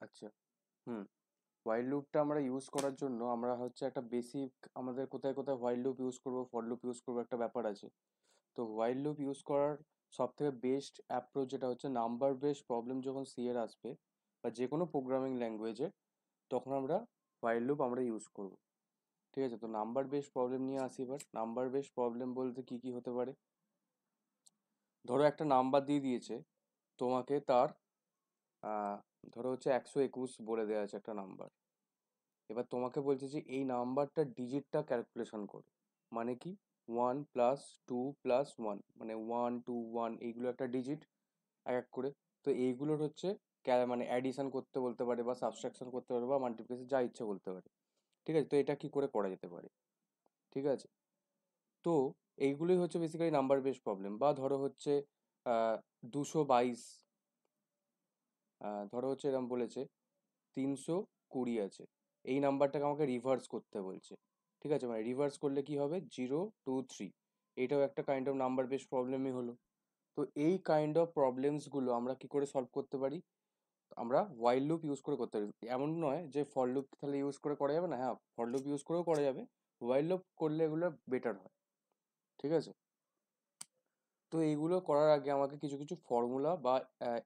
আচ্ছা। হুম। হোয়াইল লুপটা আমরা ইউজ করার জন্য আমরা হচ্ছে একটা বেসিক, আমাদের কোথায় কোথায় হোয়াইল লুপ ইউজ করবো, ফর লুপ ইউজ করবো, একটা ব্যাপার আছে। তো হোয়াইল লুপ ইউজ করার সব থেকে বেস্ট অ্যাপ্রোচ যেটা হচ্ছে, নাম্বার বেস প্রবলেম যখন সি এর আসবে বা যে কোনো প্রোগ্রামিং ল্যাঙ্গুয়েজে, তখন আমরা হোয়াইল লুপ আমরা ইউজ করব। ঠিক আছে, তো নাম্বার বেস প্রবলেম নিয়ে আসি। এবার নাম্বার বেস প্রবলেম বলতে কি কি হতে পারে? ধরো একটা নাম্বার দিয়ে দিয়েছে তোমাকে, তার আহ, ধরো হচ্ছে 121 বলে দেওয়া আছে একটা নাম্বার। এবার তোমাকে বলছে যে এই নাম্বারটার ডিজিটটা ক্যালকুলেশন করো। মানে কি? 1+2+1, মানে 1 2 1, এইগুলো একটা ডিজিট এক এক করে। তো এইগুলোর হচ্ছে মানে অ্যাডিশন করতে বলতে পারে, বা সাবট্রাকশন করতে পারে, বা মাল্টিপ্লিকেশন, যা ইচ্ছে বলতে পারে। ঠিক আছে, তো এটা কি করে করা যেতে পারে? ঠিক আছে, তো এইগুলোই হচ্ছে বেসিক্যালি নাম্বার বেস প্রবলেম। বা ধরো হচ্ছে 222, ধরো হচ্ছে এরকম বলেছে 320 আছে, এই নাম্বারটাকে আমাকে রিভার্স করতে বলছে। ঠিক আছে, মানে রিভার্স করলে কি হবে? 0 2 3। এটাও একটা কাইন্ড অফ নাম্বার বেস প্রবলেমই হলো। তো এই কাইন্ড অফ প্রবলেমসগুলো আমরা কি করে সলভ করতে পারি? আমরা হোয়াইল লুপ ইউজ করে করতে পারি। এমন নয় যে ফর লুপ তাহলে ইউজ করে করা যাবে না, হ্যাঁ ফর লুপ ইউজ করেও করা যাবে, হোয়াইল লুপ করলে এগুলো বেটার হয়। ঠিক আছে, তো এইগুলো করার আগে আমাকে কিছু কিছু ফর্মুলা বা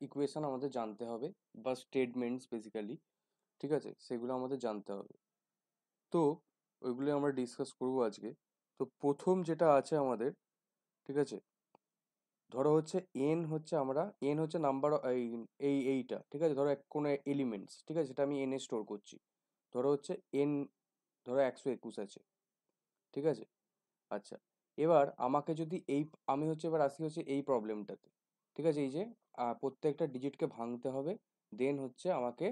ইকুয়েশন আমাদের জানতে হবে, বা স্টেটমেন্টস বেসিক্যালি। ঠিক আছে, সেগুলো আমাদের জানতে হবে। তো ওইগুলো আমরা ডিসকাস করবো আজকে। তো প্রথম যেটা আছে আমাদের, ঠিক আছে, ধরো হচ্ছে এন হচ্ছে আমরা, এন হচ্ছে নাম্বার, এই এইটা ঠিক আছে, ধরো কোনো এলিমেন্টস, ঠিক আছে, সেটা আমি এনে স্টোর করছি। ধরো হচ্ছে এন, ধরো 121 আছে। ঠিক আছে, আচ্ছা, এবার আমাকে যদি এই, আমি হচ্ছে এবার আসি হচ্ছে এই প্রবলেমটাতে। ঠিক আছে, এই যে প্রত্যেকটা ডিজিটকে ভাঙতে হবে, দেন হচ্ছে আমাকে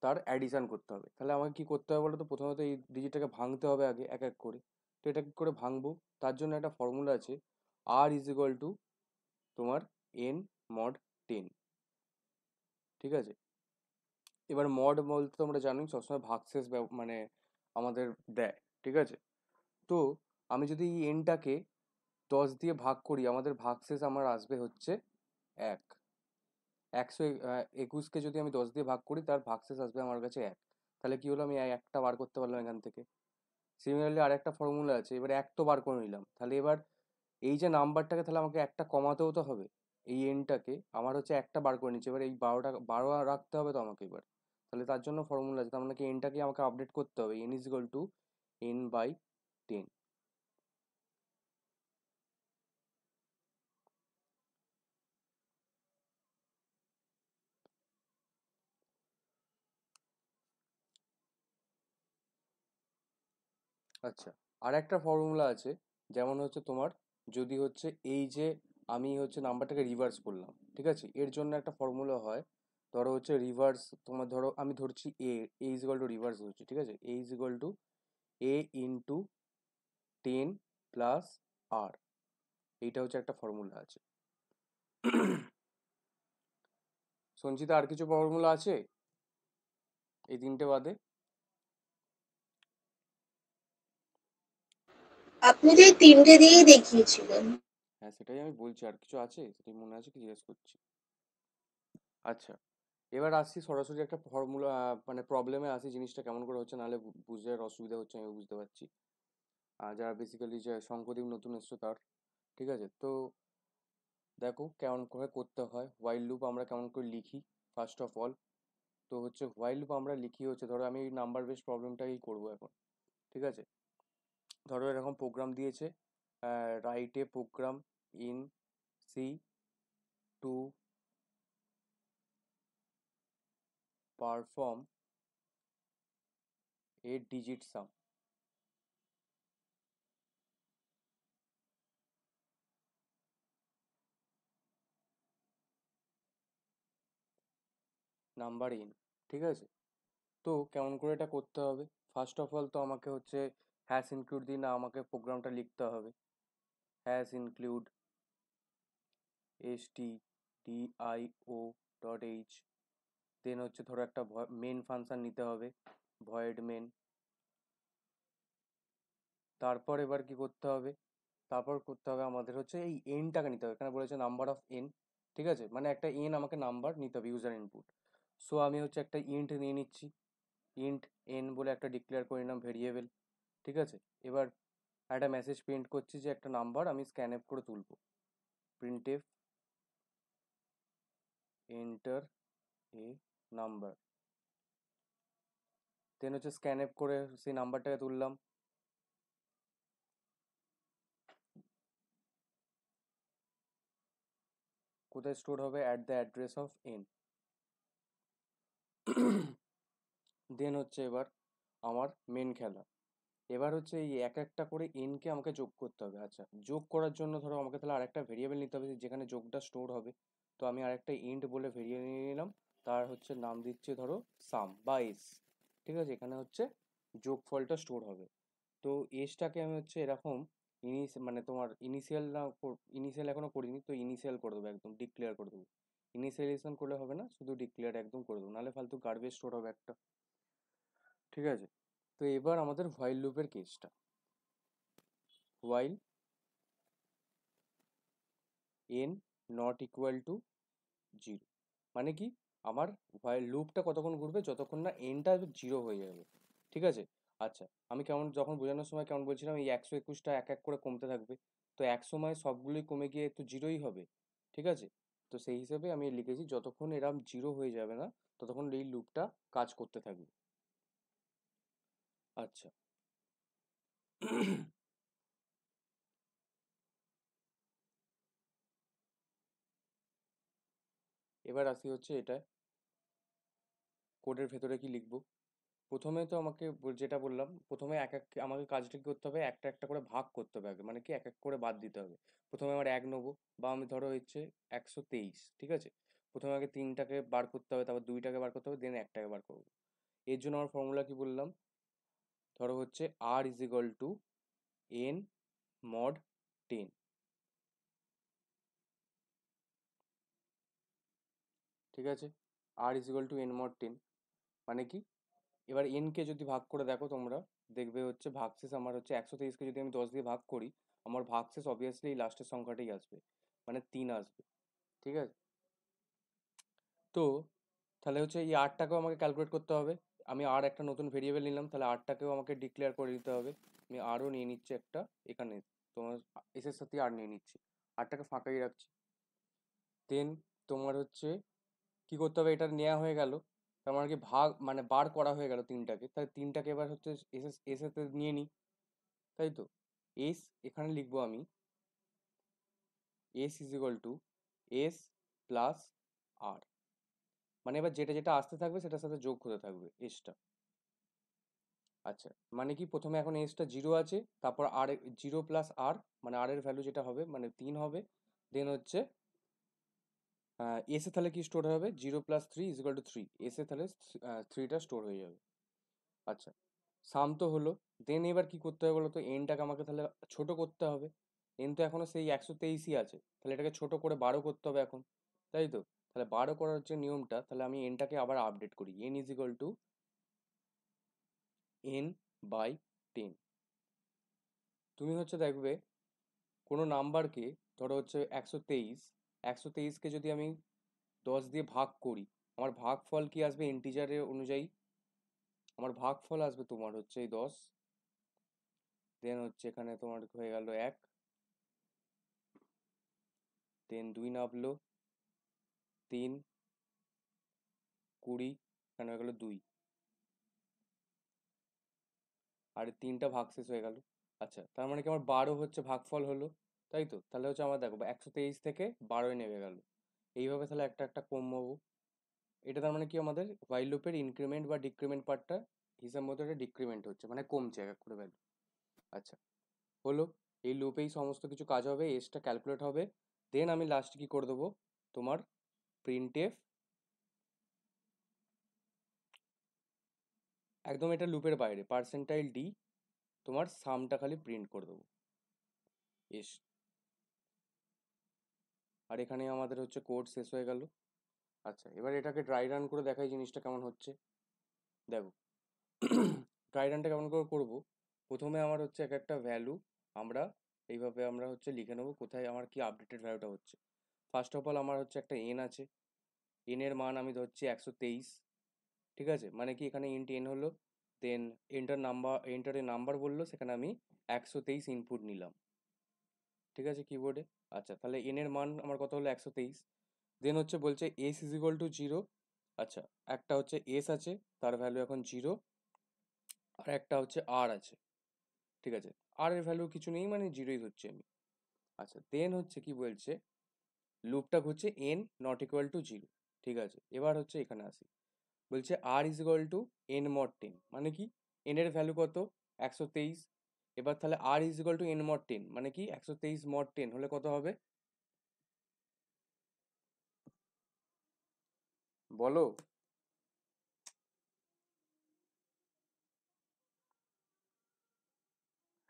তার অ্যাডিশন করতে হবে। তাহলে আমাকে কি করতে হবে বলো তো? প্রথমত এই ডিজিটটাকে ভাঙতে হবে আগে এক এক করে। তো এটা কি করে ভাঙবো? তার জন্য একটা ফর্মুলা আছে, আর ইজ ইকুয়াল টু তোমার এন মড 10। ঠিক আছে, এবার মড বলতে তোমরা জানোই সবসময় ভাগশেষ মানে আমাদের দেয়। ঠিক আছে, তো আমি যদি এই এনটাকে 10 দিয়ে ভাগ করি, আমাদের ভাগশেষ আমার আসবে হচ্ছে 1। 121কে যদি আমি 10 দিয়ে ভাগ করি, তার ভাগশেষ আসবে আমার কাছে 1। তাহলে কি হলো? আমি একটা বার করতে পারলাম এখান থেকে। সিমিলারলি আরেকটা ফর্মুলা আছে, এবার এক তো বার করে নিলাম, তাহলে এবার এই যে নাম্বারটাকে, তাহলে আমাকে একটা কমাতেও তো হবে। এই এনটাকে আমার হচ্ছে একটা বার করে নিচ্ছে, এবার এই 12টা 12 রাখতে হবে তো আমাকে এবার। তাহলে তার জন্য ফর্মুলা আছে, তার মানে কি এনটাকে আমাকে আপডেট করতে হবে, N is equal two n/10। আচ্ছা, আর একটা ফর্মুলা আছে, যেমন হচ্ছে তোমার, যদি হচ্ছে এই যে আমি হচ্ছে নাম্বারটাকে রিভার্স করলাম, ঠিক আছে, এর জন্য একটা ফর্মুলা হয়। ধরো হচ্ছে রিভার্স, তোমার ধরো আমি ধরছি A is equal to reverse হচ্ছে, ঠিক আছে, A is equal to A into 10 plus R. এইটা হচ্ছে একটা ফর্মুলা আছে। সঞ্চিতা, আর কিছু ফর্মুলা আছে এই তিনটে বাদে? আপনি তো এই তিনটে দিয়েই দেখিয়েছিলেন। হ্যাঁ, সেটাই আমি বলছি, আর কিছু আছে সেটাই মনে আছে কি জিজ্ঞেস করছি। আচ্ছা, এবার আসছি সরাসরি একটা ফর্মুলা, মানে প্রবলেমে আসি, জিনিসটা কেমন করে হচ্ছে, নাহলে বুঝতে আর অসুবিধা হচ্ছে, আমি বুঝতে পারছি। যারা বেসিক্যালি যে শঙ্করদেব নতুন এসছো তার। ঠিক আছে, তো দেখো কেমন করে করতে হয় হোয়াইল লুপ, আমরা কেমন করে লিখি ফার্স্ট অফ অল। তো হচ্ছে হোয়াইল লুপ আমরা লিখি হচ্ছে, ধরো আমি এই নাম্বার বেস প্রবলেমটাই করবো এখন। ঠিক আছে, ধরো এরকম প্রোগ্রাম দিয়েছে, write a program in C to perform a digit sum, number in. ঠিক আছে, তো কেমন করে এটা করতে হবে? ফার্স্ট অফ অল তো আমাকে হচ্ছে হ্যাশ ইনক্লুড দিয়ে না আমাকে প্রোগ্রামটা লিখতে হবে। হ্যাশ ইনক্লুড stdio.h, দেন হচ্ছে ধরো একটা মেন ফাংশন নিতে হবে, ভয়েড মেন। তারপর এবার কি করতে হবে? তারপর করতে হবে আমাদের হচ্ছে এই এনটাকে নিতে হবে, এখানে বলেছে নাম্বার অফ এন। ঠিক আছে, মানে একটা এন আমাকে নাম্বার নিতে হবে, ইউজার ইনপুট। সো আমি হচ্ছে একটা ইন্ট নিয়ে নিচ্ছি, ইন্ট এন বলে একটা ডিক্লেয়ার করে নিলাম ভেরিয়েবল। ঠিক আছে, এবার একটা মেসেজ প্রিন্ট করছি যে একটা নাম্বার আমি স্ক্যানএফ করে তুলবো, printf enter a number. Then হচ্ছে স্ক্যানএফ করে সেই নাম্বারটাকে তুললাম। কোথায় স্টোর হবে? At the address of N. Then হচ্ছে এবার আমার মেন খেলা। এবার হচ্ছে এই এক একটা করে এনকে আমাকে যোগ করতে হবে। আচ্ছা, যোগ করার জন্য ধরো আমাকে তাহলে আরেকটা ভেরিয়েবল নিতে হবে যেখানে যোগটা স্টোর হবে। তো আমি আরেকটা ইন্ট বলে ভেরিয়েবল নিয়ে নিলাম, তার হচ্ছে নাম দিচ্ছে ধরো সাম বা এস। ঠিক আছে, এখানে হচ্ছে যোগফলটা স্টোর হবে। তো এসটাকে আমি হচ্ছে এরকম মানে তোমার ইনিশিয়াল না, ইনিশিয়াল এখনো করিনি, তো ইনিশিয়াল করে দেবো, একদম ডিক্লেয়ার করে দেবো। ইনিশিয়ালাইজেশন করলে হবে না, শুধু ডিক্লেয়ার একদম করে দেবো, নাহলে ফালতু গার্বেজ স্টোর হবে একটা। ঠিক আছে, তো এবার আমাদের হোয়াইল লুপের কেসটা। While N not equal to zero, মানে কি আমার হোয়াইল লুপটা কতক্ষণ ঘুরবে? যতক্ষণ না এনটা জিরো হয়ে যাবে। ঠিক আছে, আচ্ছা আমি কেমন যখন বোঝানোর সময় কেমন বলছিলাম, এই 121টা এক এক করে কমতে থাকবে, তো এক সময় সবগুলোই কমে গিয়ে তো জিরোই হবে। ঠিক আছে, তো সেই হিসেবে আমি লিখেছি যতক্ষণ এরম জিরো হয়ে যাবে না ততক্ষণ এই লুপটা কাজ করতে থাকবে। আচ্ছা, এবার আসি হচ্ছে এটা কোডের ভেতরে কি লিখবো। প্রথমে তো আমাকে যেটা বললাম, প্রথমে এক এক আমাকে কাজটা কি করতে হবে, একটা একটা করে ভাগ করতে হবে আগে, মানে কি এক এক করে বাদ দিতে হবে। প্রথমে আমার এক নেবো, বা আমি ধরো হচ্ছে 123, ঠিক আছে, প্রথমে আগে তিনটাকে বার করতে হবে, তারপর দুইটাকে বার করতে হবে, দেন একটাকে বার করবো। এর জন্য আমার ফর্মুলা কি বললাম, ধরো হচ্ছে R is equal to N mod 10। ঠিক আছে, R is equal to N mod 10 মানে কি, এবার এন কে যদি ভাগ করে দেখো তোমরা, দেখবে হচ্ছে ভাগশেষ আমার হচ্ছে 123কে যদি আমি 10 দিয়ে ভাগ করি, আমার ভাগশেষ অবভিয়াসলি এই লাস্টের সংখ্যাটাই আসবে, মানে 3 আসবে। ঠিক আছে, তো তাহলে হচ্ছে এই আরটাকেও আমাকে ক্যালকুলেট করতে হবে। আমি আর একটা নতুন ভেরিয়েবল নিলাম, তাহলে আরটাকেও আমাকে ডিক্লেয়ার করে দিতে হবে। আমি আরও নিয়ে নিচ্ছি একটা এখানে, তোমার এসের সাথে আর নিয়ে নিচ্ছি, আরটাকে ফাঁকাই রাখছি। দেন তোমার হচ্ছে কি করতে হবে, এটা নেওয়া হয়ে গেল, তার মানে কি ভাগ মানে বার করা হয়ে গেল তিনটাকে, তাহলে তিনটাকে এবার হচ্ছে এসে নিয়ে নিই, তাই তো। এস এখানে লিখবো আমি S is equal to S plus R, মানে এবার যেটা যেটা আসতে থাকবে সেটার সাথে যোগ হতে থাকবে এসটা। আচ্ছা, মানে কি প্রথমে এখন এসটা জিরো আছে, তারপর আর জিরো প্লাস আর, মানে আর এর ভ্যালু যেটা হবে মানে 3 হবে। দেন হচ্ছে এসে তাহলে কি স্টোর হবে, 0 + 3 ইজ ইকুয়াল টু 3, এসে তাহলে 3টা স্টোর হয়ে যাবে। আচ্ছা, সাম তো হলো। দেন এবার কি করতে হবে বলো তো, এনটাকে আমাকে তাহলে ছোট করতে হবে। এন তো এখনো সেই 123ই আছে, তাহলে এটাকে ছোট করে 12 করতে হবে এখন, তাই তো। তাহলে 12 করার যে নিয়মটা, তাহলে আমি এনটাকে আবার আপডেট করি, n is equal to N by 10। তুমি হচ্ছে দেখবে কোনো নাম্বারকে, ধরো হচ্ছে 123, 123কে যদি আমি 10 দিয়ে ভাগ করি, আমার ভাগফল কি আসবে ইন্টিজারের অনুযায়ী, আমার ভাগফল আসবে তোমার হচ্ছে এই 10। দেন হচ্ছে এখানে তোমার হয়ে গেল 1, দেন 2 নামলো, 3, 20, এখানে হয়ে গেল 2, আর এই তিনটা ভাগশেষ হয়ে গেল। আচ্ছা, তার মানে কি আমার 12 হচ্ছে ভাগফল হলো, তাই তো। তাহলে হচ্ছে আমার দেখো 123 থেকে 12 নেমে গেল, এইভাবে তাহলে একটা একটা কমবো। এটা তার মানে কি আমাদের হোয়াইল লুপের ইনক্রিমেন্ট বা ডিক্রিমেন্ট পার্টটা হিসাব মতো এটা ডিক্রিমেন্ট হচ্ছে, মানে কমছে এক এক করে ভ্যালু। আচ্ছা, হলো, এই লুপেই সমস্ত কিছু কাজ হবে, এসটা ক্যালকুলেট হবে। দেন আমি লাস্টে কি করে দেবো, তোমার প্রিন্টএফ, একদম এটা লুপের বাইরে পার্সেন্টাইল ডি, তোমার সামটা খালি প্রিন্ট করে দেবো এস। আর এখানে আমাদের হচ্ছে কোড শেষ হয়ে গেল। আচ্ছা, এবার এটাকে ড্রাই রান করে দেখাই জিনিসটা কেমন হচ্ছে। দেখো, ড্রাই রানটা কেমন করে করবো, প্রথমে আমার হচ্ছে এক একটা ভ্যালু আমরা এইভাবে আমরা হচ্ছে লিখে নেবো কোথায় আমার কি আপডেটেড ভ্যালুটা হচ্ছে। ফার্স্ট অফ অল আমার হচ্ছে একটা এন আছে, n এর মান আমি ধরছি 123, ঠিক আছে, মানে কি এখানে ইন্ট n হলো, দেন এন্টার এ নাম্বার বললো, সেখানে আমি 123 ইনপুট নিলাম, ঠিক আছে, কিবোর্ডে। আচ্ছা, তাহলে n এর মান আমার কত হলো 123। দেন হচ্ছে বলছে s ইজ ইকুয়াল টু 0। আচ্ছা, একটা হচ্ছে s আছে, তার ভ্যালু এখন 0, আর একটা হচ্ছে r আছে, ঠিক আছে, r এর ভ্যালু কিছু নেই, মানে 0ই হচ্ছে আমি। আচ্ছা, দেন হচ্ছে কি বলছে, লুপটা ঘুরছে n নট ইকুয়াল টু 0, ঠিক আছে। এবার হচ্ছে এখানে আসি, বলছে r is equal to n mod 10, মানে কি n এর ভ্যালু কত 123। এবার তাহলে r is equal to n mod 10 মানে কি 123 মড 10 হলে কত হবে বলো।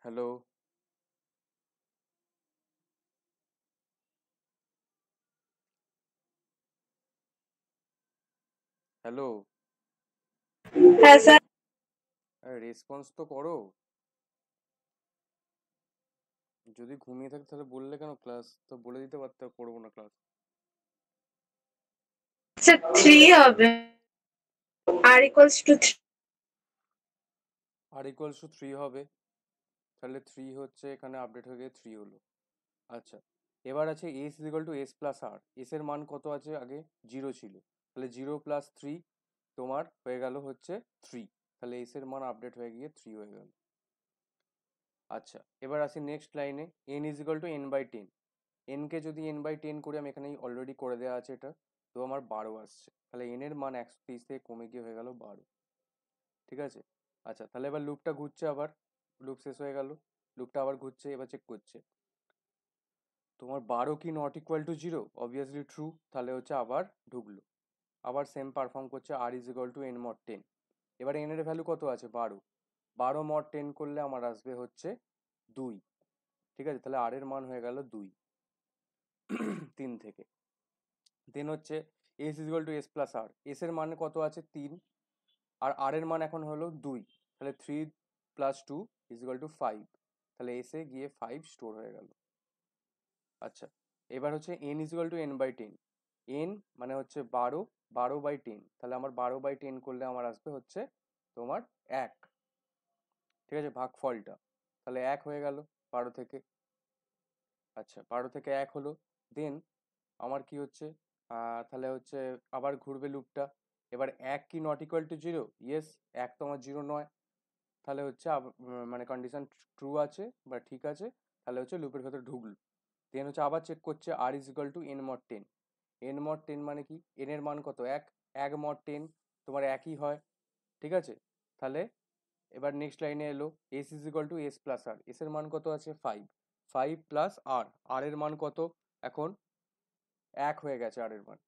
হ্যালো, হ্যালো, হ্যাঁ স্যার। রেসপন্স তো করো। যদি ঘুমিয়ে থাকো তাহলে বললে কেন, ক্লাস তো বলে দিতে পারতে করবো না ক্লাস। স্যার 3 হবে, R equals to 3। R equals to 3 হবে, তাহলে 3 হচ্ছে এখানে আপডেট হয়ে গিয়ে 3 হলো। আচ্ছা, এবার আছে s is equal to S plus r, s এর মান কত আছে আগে 0 ছিল, তাহলে 0 প্লাস 3 তোমার হয়ে গেল হচ্ছে 3, তাহলে এস এর মান আপডেট হয়ে গিয়ে 3 হয়ে গেল। আচ্ছা, এবার আসি নেক্সট লাইনে, n is equal to N by 10, n কে যদি এন বাই 10 করি, আমি এখানে অলরেডি করে দেওয়া আছে এটা, তো আমার 12 আসছে, তাহলে এন এর মান 130 থেকে কমে গিয়ে হয়ে গেল 12, ঠিক আছে। আচ্ছা, তাহলে এবার লুপটা ঘুরছে, আবার লুপ শেষ হয়ে গেল, লুপটা আবার ঘুরছে, এবার চেক করছে তোমার 12 কি not equal to 0, obviously true, তাহলে হচ্ছে আবার ঢুকলো, আবার সেম পারফর্ম করছে, R is equal to N mod 10। এবার এন এর ভ্যালু কত আছে 12, 12 মড 10 করলে আমার আসবে হচ্ছে 2, ঠিক আছে, তাহলে আর এর মান হয়ে গেল 2 3 থেকে। দেন হচ্ছে s is equal to S plus r, s এর মান কত আছে 3, আর আর এর মান এখন হলো 2, তাহলে 3 প্লাস 2 ইজ ইকুয়াল টু 5, তাহলে এসে গিয়ে 5 স্টোর হয়ে গেল। আচ্ছা, এবার হচ্ছে n is equal to n by 10, n মানে হচ্ছে 12, 12 বাই 10, তাহলে আমার 12 বাই 10 করলে আমার আসবে হচ্ছে তোমার 1, ঠিক আছে, ভাগফলটা, তাহলে 1 হয়ে গেল 12 থেকে। আচ্ছা, 12 থেকে 1 হলো, দেন আমার কি হচ্ছে, তাহলে হচ্ছে আবার ঘুরবে লুপটা, এবার 1 কি নট ইকুয়াল টু 0, ইয়েস, 1 তো আমার 0 নয়, তাহলে হচ্ছে মানে কন্ডিশন ট্রু আছে বা ঠিক আছে, তাহলে হচ্ছে লুপের ভেতরে ঢুকলো। দেন হচ্ছে আবার চেক করছে R is equal to N mod 10, N mod 10 মানে কি এন এর মান কত 1, 1 মড 10 তোমার একই হয়, ঠিক আছে। তাহলে এবার নেক্সট লাইনে এলো s is equal to S plus r, s এর মান কত আছে 5, 5 প্লাস আর, আর এর মান কত এখন 1 হয়ে গেছে আর এর মান,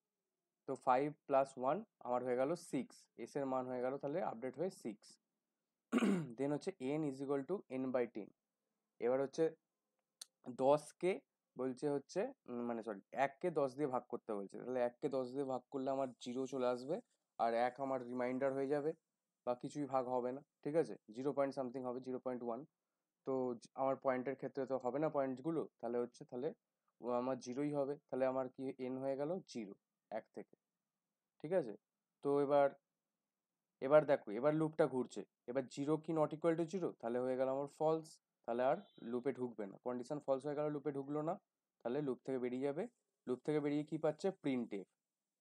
তো 5 প্লাস 1 আমার হয়ে গেল 6, এস এর মান হয়ে গেল তাহলে আপডেট হয়ে 6। দেন হচ্ছে n is equal to N by 10, এবার হচ্ছে 10কে বলছে হচ্ছে মানে সরি 1কে 10 দিয়ে ভাগ করতে বলছে, তাহলে 1কে 10 দিয়ে ভাগ করলে আমার 0 চলে আসবে, আর 1 আমার রিমাইন্ডার হয়ে যাবে, বা কিছুই ভাগ হবে না, ঠিক আছে, 0 পয়েন্ট সামথিং হবে, 0.1, তো আমার পয়েন্টের ক্ষেত্রে তো হবে না পয়েন্টগুলো, তাহলে হচ্ছে তাহলে আমার 0ই হবে, তাহলে আমার কি এন হয়ে গেল 0 1 থেকে, ঠিক আছে। তো এবার দেখো, এবার লুপটা ঘুরছে, এবার 0 কি নট ইকুয়াল টু 0, তাহলে হয়ে গেল আমার ফলস, তাহলে আর লুপে ঢুকবে না, কন্ডিশন ফলস হয়ে গেল, লুপে ঢুকলো না, তাহলে লুপ থেকে বেরিয়ে যাবে, লুপ থেকে বেরিয়ে কি পাচ্ছে প্রিন্ট এফ,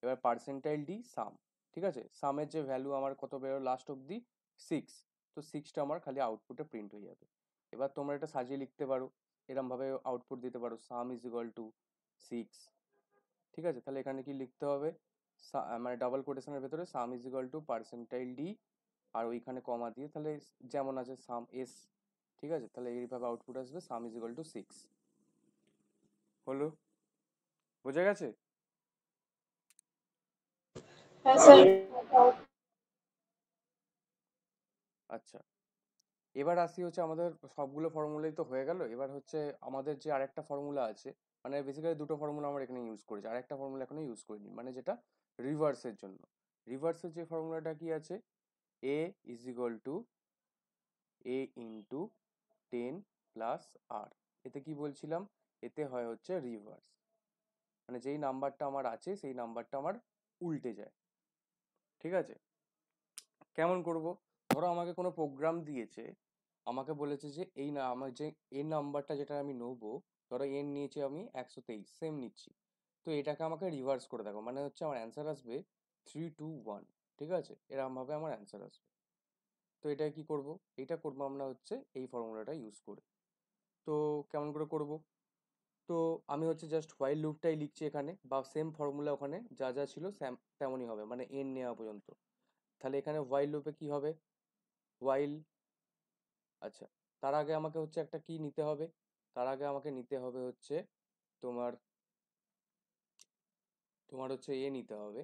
এবার পার্সেন্টাইল ডি সাম, ঠিক আছে, সামের যে ভ্যালু আমার কত বেরো লাস্ট অব্দি 6, তো 6টা আমার খালি আউটপুটে প্রিন্ট হয়ে যাবে। এবার তোমরা এটা সাজিয়ে লিখতে পারো, এরম ভাবে আউটপুট দিতে পারো, সাম ইজ ইকুয়াল টু 6, ঠিক আছে, তাহলে এখানে কি লিখতে হবে, মানে ডাবল কোটেশনের ভেতরে sum is equal to percentile D, আর ওইখানে কমা দিয়ে তাহলে যেমন আছে সাম এস, ঠিক আছে, তাহলে এইভাবে আউটপুট আসবে সাম ইজ ইকুয়াল টু 6, হলো, বোঝা গেছে। হ্যাঁ স্যার। আচ্ছা, এবার আসি হচ্ছে আমাদের সবগুলো ফর্মুলাই তো হয়ে গেল, এবার হচ্ছে আমাদের যে আরেকটা ফর্মুলা আছে, মানে বেসিক্যালি দুটো ফর্মুলা আমরা এখানে ইউজ করেছি, আরেকটা ফর্মুলা এখনো ইউজ করিনি, মানে যেটা রিভার্সের জন্য। রিভার্সের যে ফর্মুলাটা কি আছে, A is equal to A into 10 plus R, এতে কি বলছিলাম, এতে হয় হচ্ছে রিভার্স, মানে যেই নাম্বারটা আমার আছে সেই নাম্বারটা আমার উল্টে যায়। ঠিক আছে, কেমন করব? ধরো আমাকে কোনো প্রোগ্রাম দিয়েছে, আমাকে বলেছে যে এই না আমার যে এন নাম্বারটা যেটা আমি নেবো, ধরো এন নিয়েছি আমি 123, সেম নিচ্ছি, তো এটাকে আমাকে রিভার্স করে দেখো, মানে হচ্ছে আমার অ্যান্সার আসবে 321। ঠিক আছে, এরকমভাবে আমার অ্যান্সার আসবে। তো এটা কি করব? এটা করবো আমরা হচ্ছে এই ফর্মুলাটা ইউজ করে। তো কেমন করে করব? তো আমি হচ্ছে জাস্ট হোয়াইল লুপটাই লিখছি এখানে, বা সেম ফর্মুলা ওখানে যা যা ছিল তেমনই হবে, মানে এন নেওয়া পর্যন্ত। তাহলে এখানে হোয়াইল লুপে কি হবে? হোয়াইল, আচ্ছা, তার আগে আমাকে হচ্ছে একটা কি নিতে হবে? তার আগে আমাকে নিতে হবে হচ্ছে তোমার তোমার হচ্ছে নিতে হবে,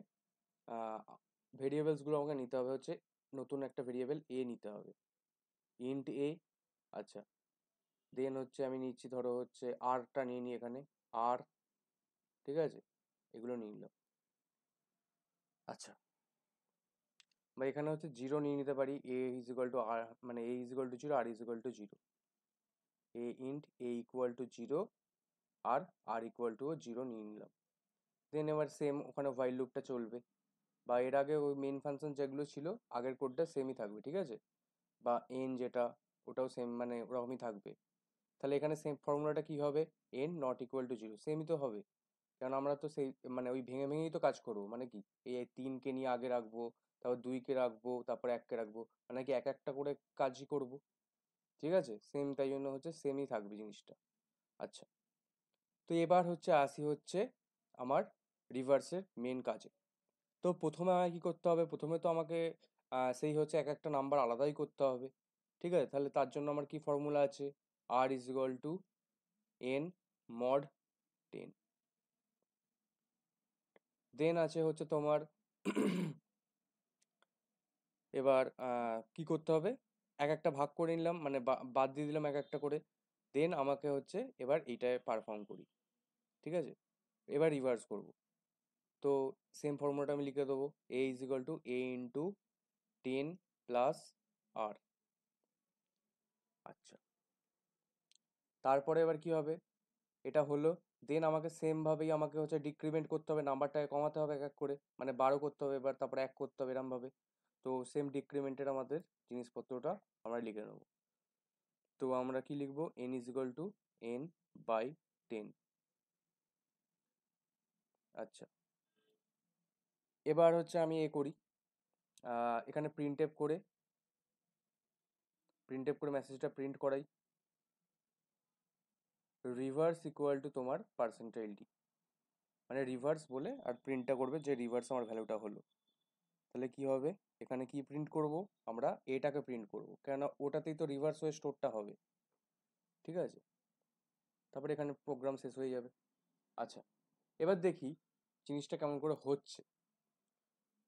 ভেরিয়েবলসগুলো আমাকে নিতে হবে হচ্ছে, নতুন একটা ভেরিয়েবল নিতে হবে, ইন্ট আচ্ছা, দেন হচ্ছে আমি নিচ্ছি ধরো হচ্ছে আরটা নিয়ে নিই এখানে, আর, ঠিক আছে, এগুলো নিয়ে নিলাম। আচ্ছা, বা এখানে হচ্ছে জিরো নিয়ে নিতে পারি, ইজ ইকুয়াল টু আর, মানে is equal to zero, r is equal to zero, int equal to zero, r equal to zero নিয়ে নিলাম। দেন এবার সেম ওখানে হোয়াইল লুপটা চলবে, বা এর আগে ওই মেন ফাংশন যেগুলো ছিল আগের কোডটা সেমই থাকবে, ঠিক আছে, বা এন যেটা, ওটাও সেম, মানে ওরকমই থাকবে। তাহলে এখানে সেম ফর্মুলাটা কি হবে? N not equal to zero, সেমই তো হবে, কারণ আমরা তো সেই মানে ওই ভেঙে ভেঙেই তো কাজ করবো, মানে কি এই তিনকে নিয়ে আগে রাখবো, তারপর দুইকে রাখবো, তারপর এককে রাখবো, মানে কি এক একটা করে কাজই করব। ঠিক আছে, সেম, তাই জন্য হচ্ছে সেমই থাকবে জিনিসটা। আচ্ছা, তো এবার হচ্ছে আসি হচ্ছে আমার রিভার্সের মেন কাজে। তো প্রথমে আমাকে কি করতে হবে? প্রথমে তো আমাকে সেই হচ্ছে এক একটা নাম্বার আলাদাই করতে হবে। ঠিক আছে, তাহলে তার জন্য আমার কি ফর্মুলা আছে? R is equal to N mod 10। Then আছে হচ্ছে তোমার এবার কি করতে হবে? এক একটা ভাগ করে নিলাম, মানে বাদ দিয়ে দিলাম এক একটা করে। দেন আমাকে হচ্ছে এবার এইটায় পারফর্ম করি। ঠিক আছে, এবার রিভার্স করব। তো সেম ফর্মুলাটা আমি লিখে দেবো, A is equal to A into 10 plus R. আচ্ছা, তারপরে এবার কি হবে? এটা হলো। দেন আমাকে সেম ভাবেই আমাকে হচ্ছে ডিক্রিমেন্ট করতে হবে, নাম্বারটাকে কমাতে হবে এক এক করে, মানে 12 করতে হবে এবার, তারপরে 1 করতে হবে এরম ভাবে। তো সেম ডিক্রিমেন্টের আমাদের জিনিসপত্রটা আমরা লিখে নেবো। তো আমরা কি লিখবো? N is equal to N by 10। আচ্ছা, এবার হচ্ছে আমি করি, এখানে প্রিন্ট এফ করে মেসেজটা প্রিন্ট করাই, রিভার্স ইকুয়াল টু তোমার পার্সেন্টাইল ডি, মানে রিভার্স বলে আর প্রিন্টটা করবে যে রিভার্স আমার ভ্যালুটা হলো। তাহলে কি হবে? এখানে কি প্রিন্ট করব? আমরা এটাকে প্রিন্ট করব, কেননা ওটাতেই তো রিভার্স হয়ে স্টোরটা হবে। ঠিক আছে, তারপরে এখানে প্রোগ্রাম শেষ হয়ে যাবে। আচ্ছা, এবার দেখি জিনিসটা কেমন করে হচ্ছে।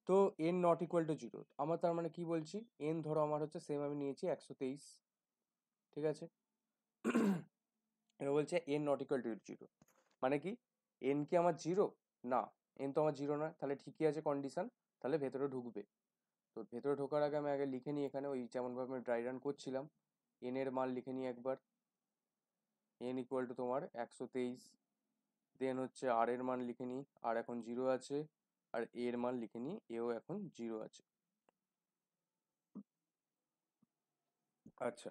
তো N not equal to zero, আমার তার মানে কি বলছি? এন ধরো আমার হচ্ছে সেম আমি নিয়েছি 123। ঠিক আছে, এবার বলছে N not equal to zero, মানে কি এন কি আমার জিরো? না, এন তো আমার জিরো না, তাহলে ঠিকই আছে কন্ডিশন, তাহলে ভেতরে ঢুকবে। তো ভেতরে ঢোকার আগে আমি আগে লিখে নিই এখানে, ওই যেমনভাবে আমি ড্রাই রান করছিলাম, এন এর মান লিখে নিই একবার, এন ইকুয়াল টু তোমার 123। দেন হচ্ছে আর এর মান লিখে নিই, আর এখন জিরো আছে, আর এর মান লিখে নিই, এও এখন জিরো আছে। আচ্ছা,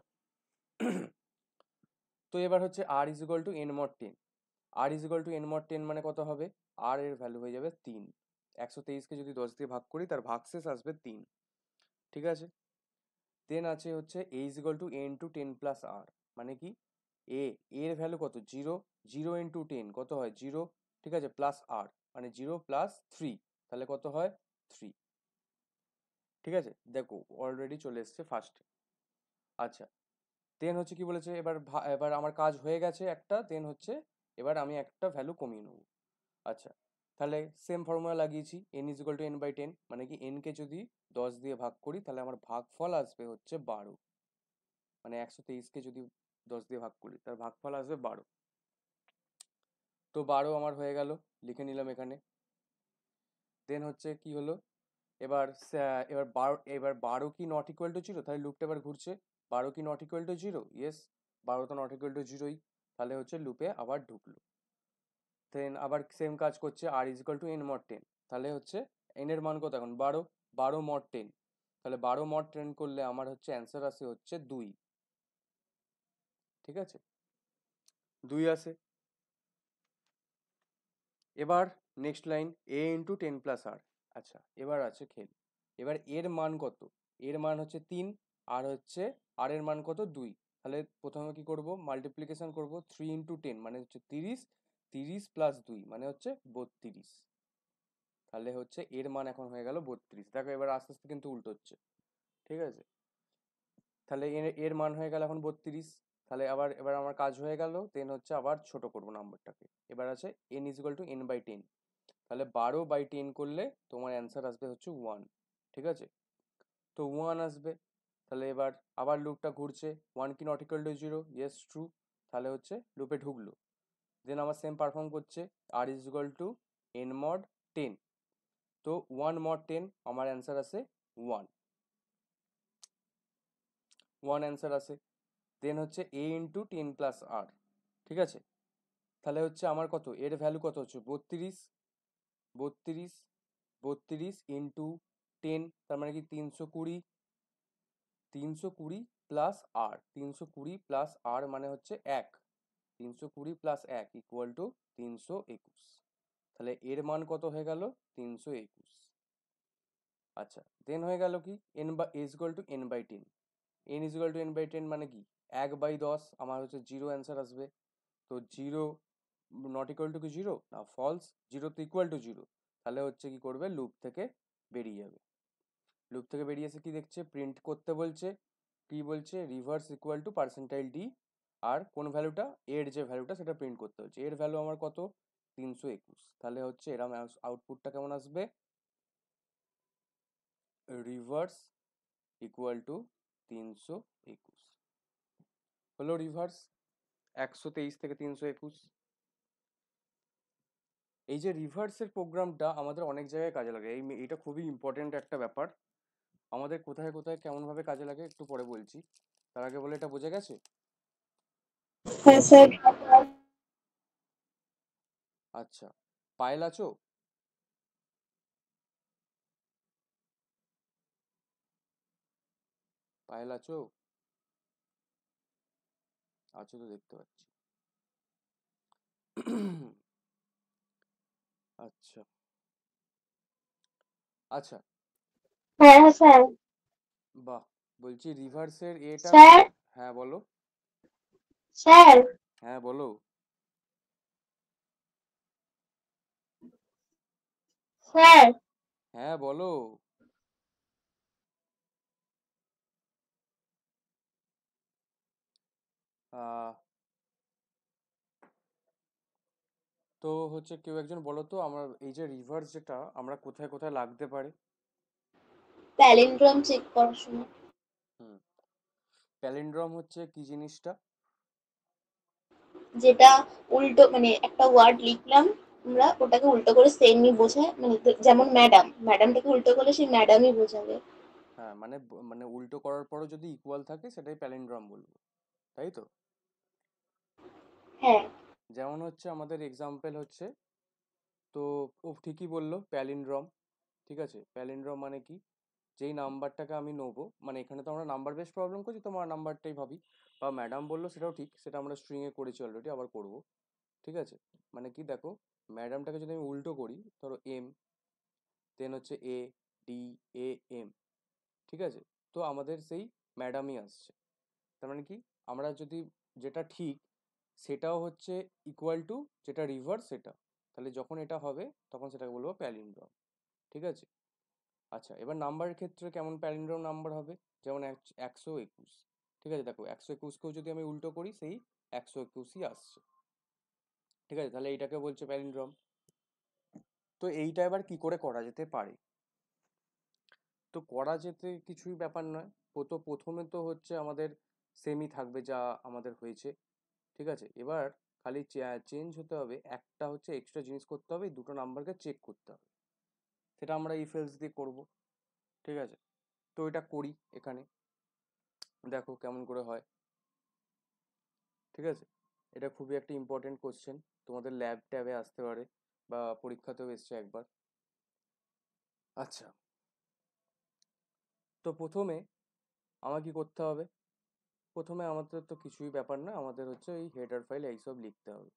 তো এবার হচ্ছে R is equal to N mod 10। R is equal to N mod 10 মানে কত হবে? আর এর ভ্যালু হয়ে যাবে 3। 123কে যদি 10 দিয়ে ভাগ করি, তার ভাগশেষ আসবে 3। ঠিক আছে, দেন আছে হচ্ছে A is equal to N to 10 plus R, মানে কি এ, এর ভ্যালু কত? জিরো, জিরো ইন্টু 10 কত হয়? জিরো। ঠিক আছে, প্লাস আর, মানে জিরো প্লাস 3, তাহলে কত হয়? 3। ঠিক আছে, দেখো অলরেডি চলে এসছে ফার্স্টে। আচ্ছা, দেন হচ্ছে কি বলেছে, এবার আমার কাজ হয়ে গেছে একটা, দেন হচ্ছে এবার আমি একটা ভ্যালু কমিয়ে নেবো। আচ্ছা, তাহলে সেম ফর্মুলা লাগিয়েছি, n is equal to N by 10, মানে কি এনকে যদি 10 দিয়ে ভাগ করি, তাহলে আমার ভাগফল আসবে হচ্ছে 12। মানে 123কে যদি 10 দিয়ে ভাগ করি, তার ভাগফল আসবে 12। তো 12 আমার হয়ে গেল, লিখে নিলাম এখানে। দেন হচ্ছে কি হলো, এবার 12 কি নট ইকুয়াল টু জিরো? তাহলে লুপটা এবার ঘুরছে, 12 কি not equal to zero? Yes, 12 তো নট ইকুয়াল টু জিরোই, তাহলে হচ্ছে লুপে আবার ঢুকলো। দেন আবার সেম কাজ করছে, R is equal to N mod 10, তাহলে হচ্ছে এন এর মান কত এখন 12, 12 মড 10, তাহলে 12 মড 10 করলে আমার হচ্ছে অ্যান্সার আসে হচ্ছে 2, ঠিক আছে, 2 আসে। এবার নেক্সট লাইন এ ইন্টু 10 + r। আচ্ছা, এবার আছে খেল। এবার এর মান কত? এর মান হচ্ছে 3, আর হচ্ছে আর এর মান কত 2। তাহলে প্রথমে কি করব, মাল্টিপ্লিকেশন করব, 3 ইন্টু 10 মানে হচ্ছে 30, 30 প্লাস 2 মানে হচ্ছে 32। তাহলে হচ্ছে এর মান এখন হয়ে গেল 32। দেখো এবার আস্তে আস্তে কিন্তু উল্টো হচ্ছে, ঠিক আছে। তাহলে এর এর মান হয়ে গেল এখন 32। তাহলে এবার আমার কাজ হয়ে গেল, দেন হচ্ছে আবার ছোট করব নাম্বারটাকে। এবার আছে n is equal two n/10। তাহলে 12/10 করলে তোমার অ্যান্সার আসবে হচ্ছে 1, ঠিক আছে। তো 1 আসবে। তাহলে এবার আবার লুপটা ঘুরছে, 1 কি not equal to 0, yes true. তাহলে হচ্ছে লুপে ঢুকলো, দেন আবার সেম পারফর্ম করছে, R is equal to n mod 10। তো 1 mod 10 আমার অ্যান্সার আসে 1, 1 অ্যান্সার আসে। দেন হচ্ছে a ইন্টু 10 + r, ঠিক আছে। তাহলে হচ্ছে আমার কত, এর ভ্যালু কত হচ্ছে 32, 32, 32 ইন্টু 10, তার মানে কি 320, 320 প্লাস আর, 320 প্লাস আর মানে হচ্ছে 1, 320 প্লাস 1 ইকুয়াল টু 321। তাহলে এর মান কত হয়ে গেল 321। আচ্ছা, দেন হয়ে গেল কি এন বা is equal two n/10। n is equal two n/10 মানে কি 1/10, আমার হচ্ছে 0 অ্যান্সার আসবে। তো 0 নট ইকুয়াল টু কি 0 না, ফলস, 0 তো ইকুয়াল টু 0। তাহলে হচ্ছে কি করবে, লুপ থেকে বেরিয়ে যাবে। লুপ থেকে বেরিয়ে এসে কি দেখছে, প্রিন্ট করতে বলছে, কি বলছে, reverse equal to percentile D, আর কোন ভ্যালুটা, এর যে ভ্যালুটা সেটা প্রিন্ট করতে হচ্ছে। এর ভ্যালু আমার কত 321। তাহলে হচ্ছে এরম আউটপুটটা কেমন আসবে, রিভার্স ইকুয়াল টু 321। হলো রিভার্স 123 থেকে 321। এই যে রিভার্সের প্রোগ্রামটা আমাদের অনেক জায়গায় কাজে লাগে, এইটা খুবই ইম্পর্টেন্ট একটা ব্যাপার। আমাদের কোথায় কোথায় কেমন ভাবে কাজে লাগে একটু পরে বলছি, তার আগে বলে এটা বোঝা গেছে। হ্যাঁ স্যার। আচ্ছা, পায়েল আছো? পায়েল আছো? আছো তো দেখতে পাচ্ছি। আচ্ছা, আচ্ছা, হ্যাঁ হ্যাঁ স্যার। বাহ, বলছি রিভার্সের এটা স্যার, হ্যাঁ বলো। স্যার, হ্যাঁ বলো। স্যার। হ্যাঁ বলো। আহ, তো হচ্ছে কেউ একজন বলো তো, আমার এই যে রিভার্স যেটা আমরা কোথায় কোথায় লাগতে পারে। প্যালিন্ড্রোম চেক করার সময়। হুম, প্যালিন্ড্রম হচ্ছে কি জিনিসটা? যেটা উল্টো মানে একটা ওয়ার্ড লিখলাম, আমরা ওটাকে উল্টো করে সেমই বোঝায়, মানে যেমন ম্যাডাম, ম্যাডামটাকে উল্টো করলে সেই ম্যাডামই বোঝাবে। হ্যাঁ মানে মানে উল্টো করার পরও যদি ইকুয়াল থাকে সেটাই প্যালিন্ড্রম বলবো, তাই তো। হ্যাঁ। যেমন হচ্ছে আমাদের এক্সাম্পল হচ্ছে, তো ও ঠিকই বললো প্যালিন্ড্রম, ঠিক আছে। প্যালিন্ড্রম মানে কি, যেই নাম্বারটাকে আমি নেবো, মানে এখানে তো আমরা নাম্বার বেস প্রবলেম করছি, তোমার নাম্বারটাই ভাবি, বা ম্যাডাম বললো সেটাও ঠিক, সেটা আমরা স্ট্রিং এ করেছি অলরেডি, আবার করব, ঠিক আছে। মানে কি দেখো, ম্যাডামটাকে যদি আমি উল্টো করি, ধরো এম, দেন হচ্ছে এ, ডি, এ, এম, ঠিক আছে, তো আমাদের সেই ম্যাডামই আসছে। তার মানে কি, আমরা যদি যেটা ঠিক সেটাও হচ্ছে ইকুয়াল টু যেটা রিভার্স সেটা, তাহলে যখন এটা হবে তখন সেটাকে বলবো প্যালিন্ড্রম, ঠিক আছে। আচ্ছা, এবার নাম্বারের ক্ষেত্রে কেমন প্যালিন্ড্রোম নাম্বার হবে, যেমন 121, ঠিক আছে। দেখো 121কেও যদি আমি উল্টো করি সেই 121ই আসছে, ঠিক আছে। তাহলে এইটাকে বলছে প্যালিন্ড্রোম। তো এইটা এবার কি করে করা যেতে পারে, তো করা যেতে কিছুই ব্যাপার নয়। তো প্রথমে তো হচ্ছে আমাদের সেমই থাকবে যা আমাদের হয়েছে, ঠিক আছে। এবার খালি চেঞ্জ হতে হবে, একটা হচ্ছে এক্সট্রা জিনিস করতে হবে, এই দুটো নাম্বারকে চেক করতে হবে, সেটা আমরা ইফ এলস দিয়ে করব, ঠিক আছে। তো এটা করি এখানে, দেখো কেমন করে হয়, ঠিক আছে। এটা খুবই একটা ইম্পর্টেন্ট কোশ্চেন, তোমাদের ল্যাব ট্যাবে আসতে পারে বা পরীক্ষাতেও এসছে একবার। আচ্ছা, তো প্রথমে আমার কি করতে হবে? প্রথমে আমাদের তো কিছুই ব্যাপার না, আমাদের হচ্ছে এই হেডার ফাইল এইসব লিখতে হবে।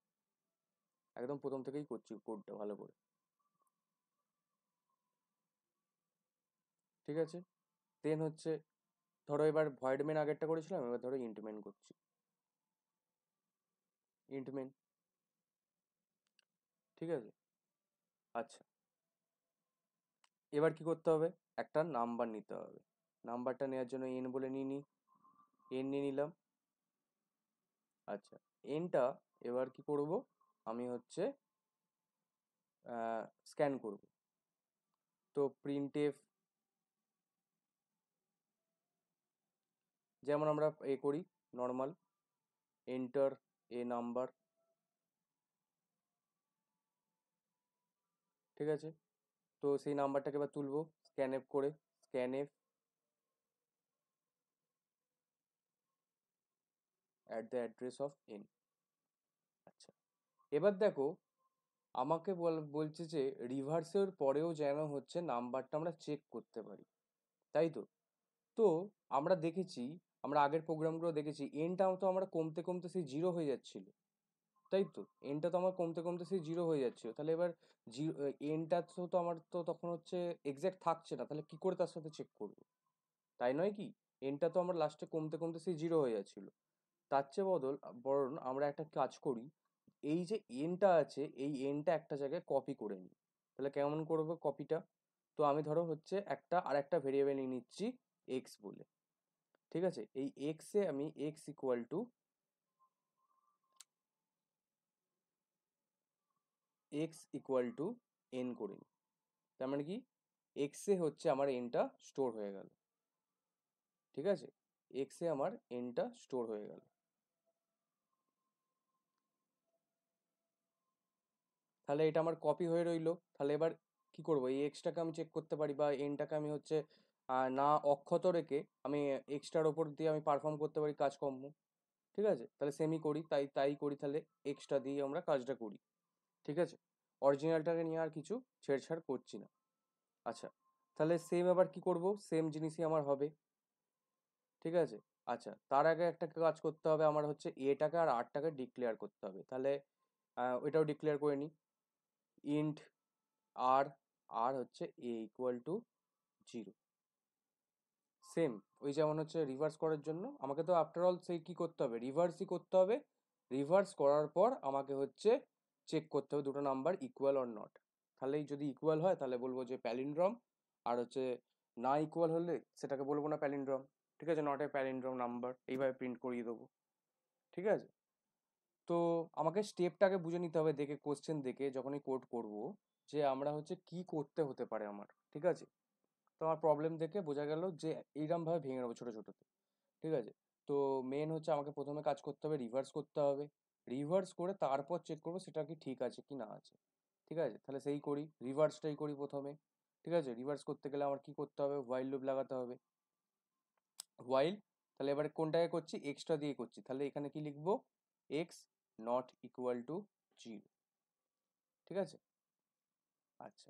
একদম প্রথম থেকেই করছি কোডটা ভালো করে, ঠিক আছে? দেন হচ্ছে ধরো এবার ভয়েড মেন আগেরটা করেছিলাম, এবার ধরো ইন্ট মেন করছি। ইন্ট মেন, ঠিক আছে? আচ্ছা, এবার কি করতে হবে? একটা নাম্বার নিতে হবে। নাম্বারটা নেওয়ার জন্য এন বলে নিয়ে নিই, এন নিয়ে নিলাম। আচ্ছা, এনটা এবার কি করব? আমি হচ্ছে স্ক্যান করব। তো প্রিন্টএফ, যেমন আমরা এ করি নর্মাল, এন্টার এ নাম্বার, ঠিক আছে? তো সেই নাম্বারটাকে এবার তুলবো স্ক্যানএফ করে, scanf at the address of N. আচ্ছা, এবার দেখো আমাকে বলছে যে রিভার্সের পরেও যেন হচ্ছে নাম্বারটা আমরা চেক করতে পারি, তাই তো? তো আমরা দেখেছি, আমরা আগের প্রোগ্রামগুলো দেখেছি, এনটাও তো আমরা কমতে কমতে সেই জিরো হয়ে যাচ্ছিল, তাই তো? এনটা তো আমার কমতে কমতে সেই জিরো হয়ে যাচ্ছিল। তাহলে এবার এনটা তো আমার তো তখন হচ্ছে এক্সাক্ট থাকছে না, তাহলে কি করে তার সাথে চেক করবো? তাই নয় কি? এনটা তো আমার লাস্টে কমতে কমতে সেই জিরো হয়ে যাচ্ছিল। তার চেয়ে বরং আমরা একটা কাজ করি, এই যে এনটা আছে এই এনটা একটা জায়গায় কপি করে নিই। তাহলে কেমন করবো কপিটা? তো আমি ধরো হচ্ছে একটা আর একটা ভেরিয়েবল নিয়ে নিচ্ছি এক্স বলে, ঠিক আছে? এই এক্স এ আমি এক্স ইকুয়াল টু এন করে নিই। তার মানে কি, এক্স এ হচ্ছে আমার এনটা স্টোর হয়ে গেল, ঠিক আছে? এক্স এ আমার এনটা স্টোর হয়ে গেল। তাহলে এটা আমার কপি হয়ে রইলো। তাহলে এবার কি করব? এই এক্সটাকে আমি চেক করতে পারি, বা এনটাকে আমি হচ্ছে না অক্ষত রেখে আমি এক্সটার ওপর দিয়ে আমি পারফর্ম করতে পারি কাজকর্ম, ঠিক আছে? তাহলে সেমই করি, তাই করি, তাহলে এক্সটা দিয়ে আমরা কাজটা করি, ঠিক আছে? অরিজিনালটাকে নিয়ে আর কিছু ছেড়ছাড় করছি না। আচ্ছা, তাহলে সেম আবার কি করব? সেম জিনিসই আমার হবে, ঠিক আছে? আচ্ছা, তার আগে একটা কাজ করতে হবে, আমার হচ্ছে এটাকে আর আরটাকে ডিক্লেয়ার করতে হবে। তাহলে ওইটাও ডিক্লেয়ার করে নিই, ইন্ট আর, আর হচ্ছে এ ইকুয়াল টু 0। সেম, ওই যেমন হচ্ছে রিভার্স করার জন্য আমাকে তো আফটার অল সেই কি করতে হবে? রিভার্সই করতে হবে। রিভার্স করার পর আমাকে হচ্ছে চেক করতে হবে দুটো নাম্বার ইকুয়াল অর নট। তাহলেই যদি ইকুয়াল হয় তাহলে বলবো যে প্যালিন্ড্রম, আর হচ্ছে না ইকুয়াল হলে সেটাকে বলবো না প্যালিন্ড্রম, ঠিক আছে? নট এ প্যালিন্ড্রম নাম্বার, এইভাবে প্রিন্ট করিয়ে দেবো, ঠিক আছে? তো আমাকে স্টেপটাকে বুঝে নিতে হবে দেখে, কোশ্চেন দেখে যখনই কোড করব, যে আমরা হচ্ছে কি করতে হতে পারে আমার, ঠিক আছে? তো আমার প্রবলেম দেখে বোঝা গেল যে এইরকম ভাবে ভেঙে নেবো ছোটো ছোটোতে, ঠিক আছে? তো মেন হচ্ছে আমাকে প্রথমে কাজ করতে হবে, রিভার্স করতে হবে। রিভার্স করে তারপর চেক করবো সেটা কি ঠিক আছে কি না আছে, ঠিক আছে? তাহলে সেই করি, রিভার্সটাই করি প্রথমে, ঠিক আছে? রিভার্স করতে গেলে আমার কি করতে হবে? হোয়াইল লুপ লাগাতে হবে। হোয়াইল, তাহলে এবারে কোনটাকে করছি? এক্সট্রা দিয়ে করছি, তাহলে এখানে কি লিখবো? এক্স নট ইকুয়াল টু 0, ঠিক আছে? আচ্ছা,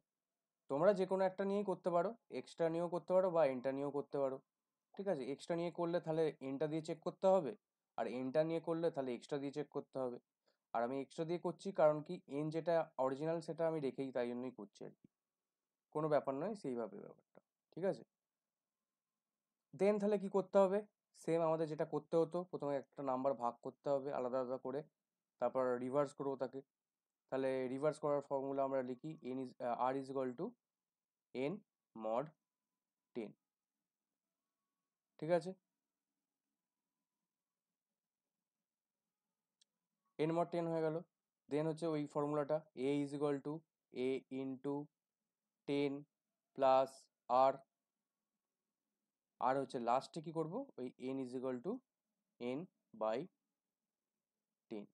তোমরা যে কোনো একটা নিয়েই করতে পারো, এক্সট্রা নিয়েও করতে পারো বা এনটা নিয়েও করতে পারো, ঠিক আছে? এক্সট্রা নিয়ে করলে তাহলে এনটা দিয়ে চেক করতে হবে, আর এনটা নিয়ে করলে তাহলে এক্সট্রা দিয়ে চেক করতে হবে। আর আমি এক্সট্রা দিয়ে করছি কারণ কি, এন যেটা অরিজিনাল সেটা আমি রেখেই তাই জন্যই করছি আর কি, কোনো ব্যাপার নয়, সেইভাবে ব্যাপারটা, ঠিক আছে? দেন তাহলে কি করতে হবে? সেম আমাদের যেটা করতে হতো, প্রথমে একটা নাম্বার ভাগ করতে হবে আলাদা আলাদা করে, তারপর রিভার্স করবো তাকে। তাহলে রিভার্স করার ফর্মুলা আমরা লিখি, R is equal to N mod 10, ঠিক আছে? এন মড 10 হয়ে গেল। দেন হচ্ছে ওই ফর্মুলাটা, A is equal to A into 10 plus R, আর হচ্ছে লাস্টে কি করব? ওই N is equal to N by 10,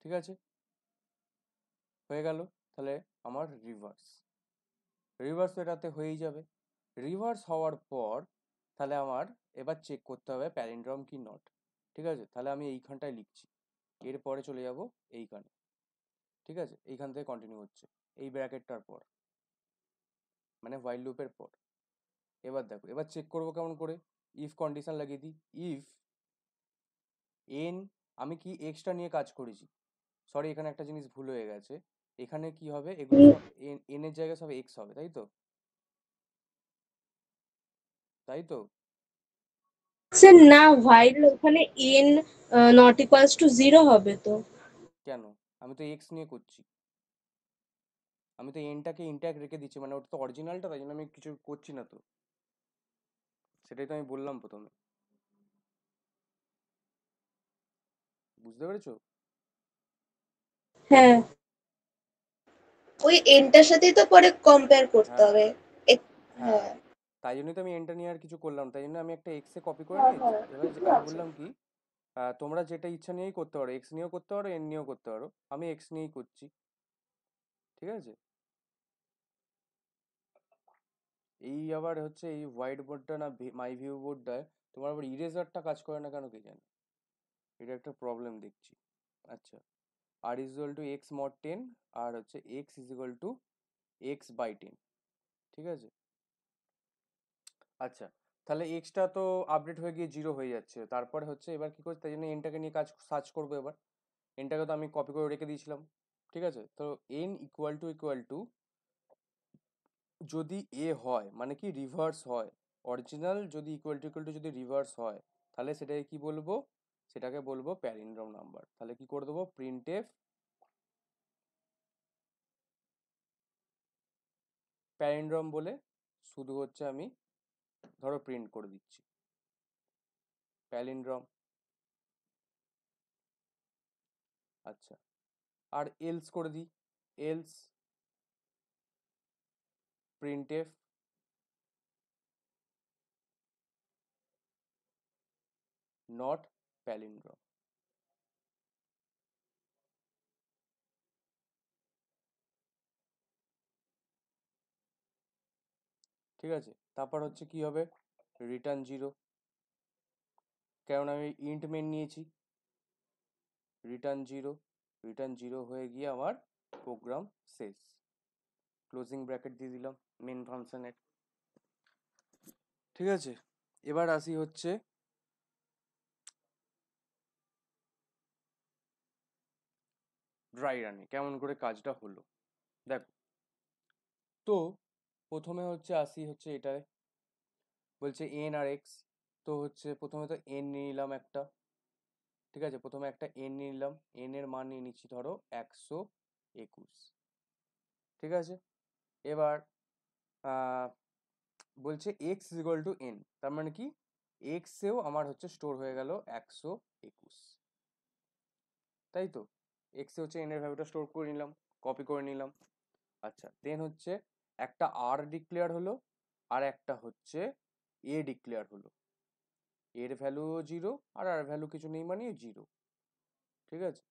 ঠিক আছে? হয়ে গেল। তাহলে আমার রিভার্স, রিভার্স এটাতে হয়েই যাবে। রিভার্স হওয়ার পর তাহলে আমার এবার চেক করতে হবে প্যালিন্ড্রম কি নট, ঠিক আছে? তাহলে আমি এইখানটায় লিখছি, এরপরে চলে যাব এইখানে, ঠিক আছে? এইখান থেকে কন্টিনিউ হচ্ছে এই ব্র্যাকেটটার পর, মানে হোয়াইল লুপের পর। এবার দেখো, এবার চেক করবো কেমন করে, ইফ কন্ডিশন লাগিয়ে দিই। ইফ এন, আমি কি এক্সটা নিয়ে কাজ করেছি, সরি এখানে একটা জিনিস ভুল হয়ে গেছে, এখানে কি হবে, এগুলো সব এন এর জায়গায় সব এক্স হবে, তাই তো? তাই তো? স্যার না, while ওখানে n not equals to 0 হবে তো। কেন? আমি তো এক্স নিয়ে করছি, আমি তো এনটাকে ইন্ট্যাক্ট রেখে দিচ্ছি, মানে ওটা তো অরিজিনালটা, তাই জন্য আমি কিছু করছি না তো, সেটাই তো আমি বললাম প্রথমে। বুঝতে পেরেছো? হ্যাঁ। ওই এনটার সাথেই তো পরে কম্পেয়ার করতে হ্যাঁ, হবে। হ্যাঁ, হ্যাঁ তাই জন্যই তো আমি এনটা নিয়ে আর কিছু করলাম, তাই জন্য আমি একটা এক্স এ কপি করে হ্যাঁ নিয়েছি। হ্যাঁ, এবার ঠিকই আমি আছে। বললাম কি, তোমরা যেটা ইচ্ছা নিয়েই করতে পারো, এক্স নিয়েও করতে পারো, এন নিয়েও করতে পারো, আমি এক্স নিয়েই করছি। ঠিক আছে? এই আবার হচ্ছে এই হোয়াইট বোর্ডটা না, মাই ভিউ বোর্ডটায় তোমার আবার ইরেজারটা কাজ করে না কেন কে জানে, এটা একটা প্রবলেম দেখছি। আচ্ছা, R is equal to X mod 10, আর হচ্ছে X is equal to x by 10। ঠিক আছে? আচ্ছা, তাহলে এক্সটা তো আপডেট হয়ে গিয়ে 0 হয়ে যাচ্ছে, তারপরে হচ্ছে এবার কি করছি, তাই জন্য এনটাকে নিয়ে কাজ সার্চ করবো এবার। এনটাকে তো আমি কপি করে রেখে দিয়েছিলাম। ঠিক আছে, তো এন ইকুয়াল টু যদি এ হয় মানে কি রিভার্স হয়, অরিজিনাল যদি ইকুয়াল টু যদি রিভার্স হয়, তাহলে সেটাকে কি বলবো, সেটাকে বলবো প্যালিন্ড্রোম নাম্বার। তাহলে কি করে দেবো, প্রিন্টএফ প্যালিন্ড্রোম বলে শুধু হচ্ছে আমি ধরো প্রিন্ট করে দিচ্ছি প্যালিন্ড্রোম। আচ্ছা, আর এলস করে দিই, এলস প্রিন্টএফ নট প্যালিন্ড্রোম। ঠিক আছে, তারপর হচ্ছে কি হবে, রিটার্ন 0, কারণ আমি ইন্ট মেন নিয়েছি। রিটার্ন 0, রিটার্ন 0 হয়ে গিয়ে আমার প্রোগ্রাম শেষ। ক্লোজিং ব্র্যাকেট দিয়ে দিলাম মেন ফাংশনের। ঠিক আছে, এবার আসি হচ্ছে ড্রাই রানে কেমন করে কাজটা হলো। দেখো, তো প্রথমে হচ্ছে আসি হচ্ছে এটায়, বলছে এন আর এক্স, তো হচ্ছে প্রথমে তো এন নিয়ে নিলাম একটা। ঠিক আছে, প্রথমে একটা এন নিয়ে নিলাম, এন এর মান নিয়ে নিচ্ছি ধরো 121। ঠিক আছে, এবার বলছে x is equal to N, তার মানে কি এক্সেও আমার হচ্ছে স্টোর হয়ে গেল 121, তাই তো? এক্সে হচ্ছে এন এর ভ্যালুটা স্টোর করে নিলাম, কপি করে নিলাম। আচ্ছা, দেন হচ্ছে একটা আর ডিক্লেয়ার হলো, আর একটা হচ্ছে এ ডিক্লেয়ার হলো। এর ভ্যালু 0, আর ভ্যালু কিছু নেই মানে 0। ঠিক আছে,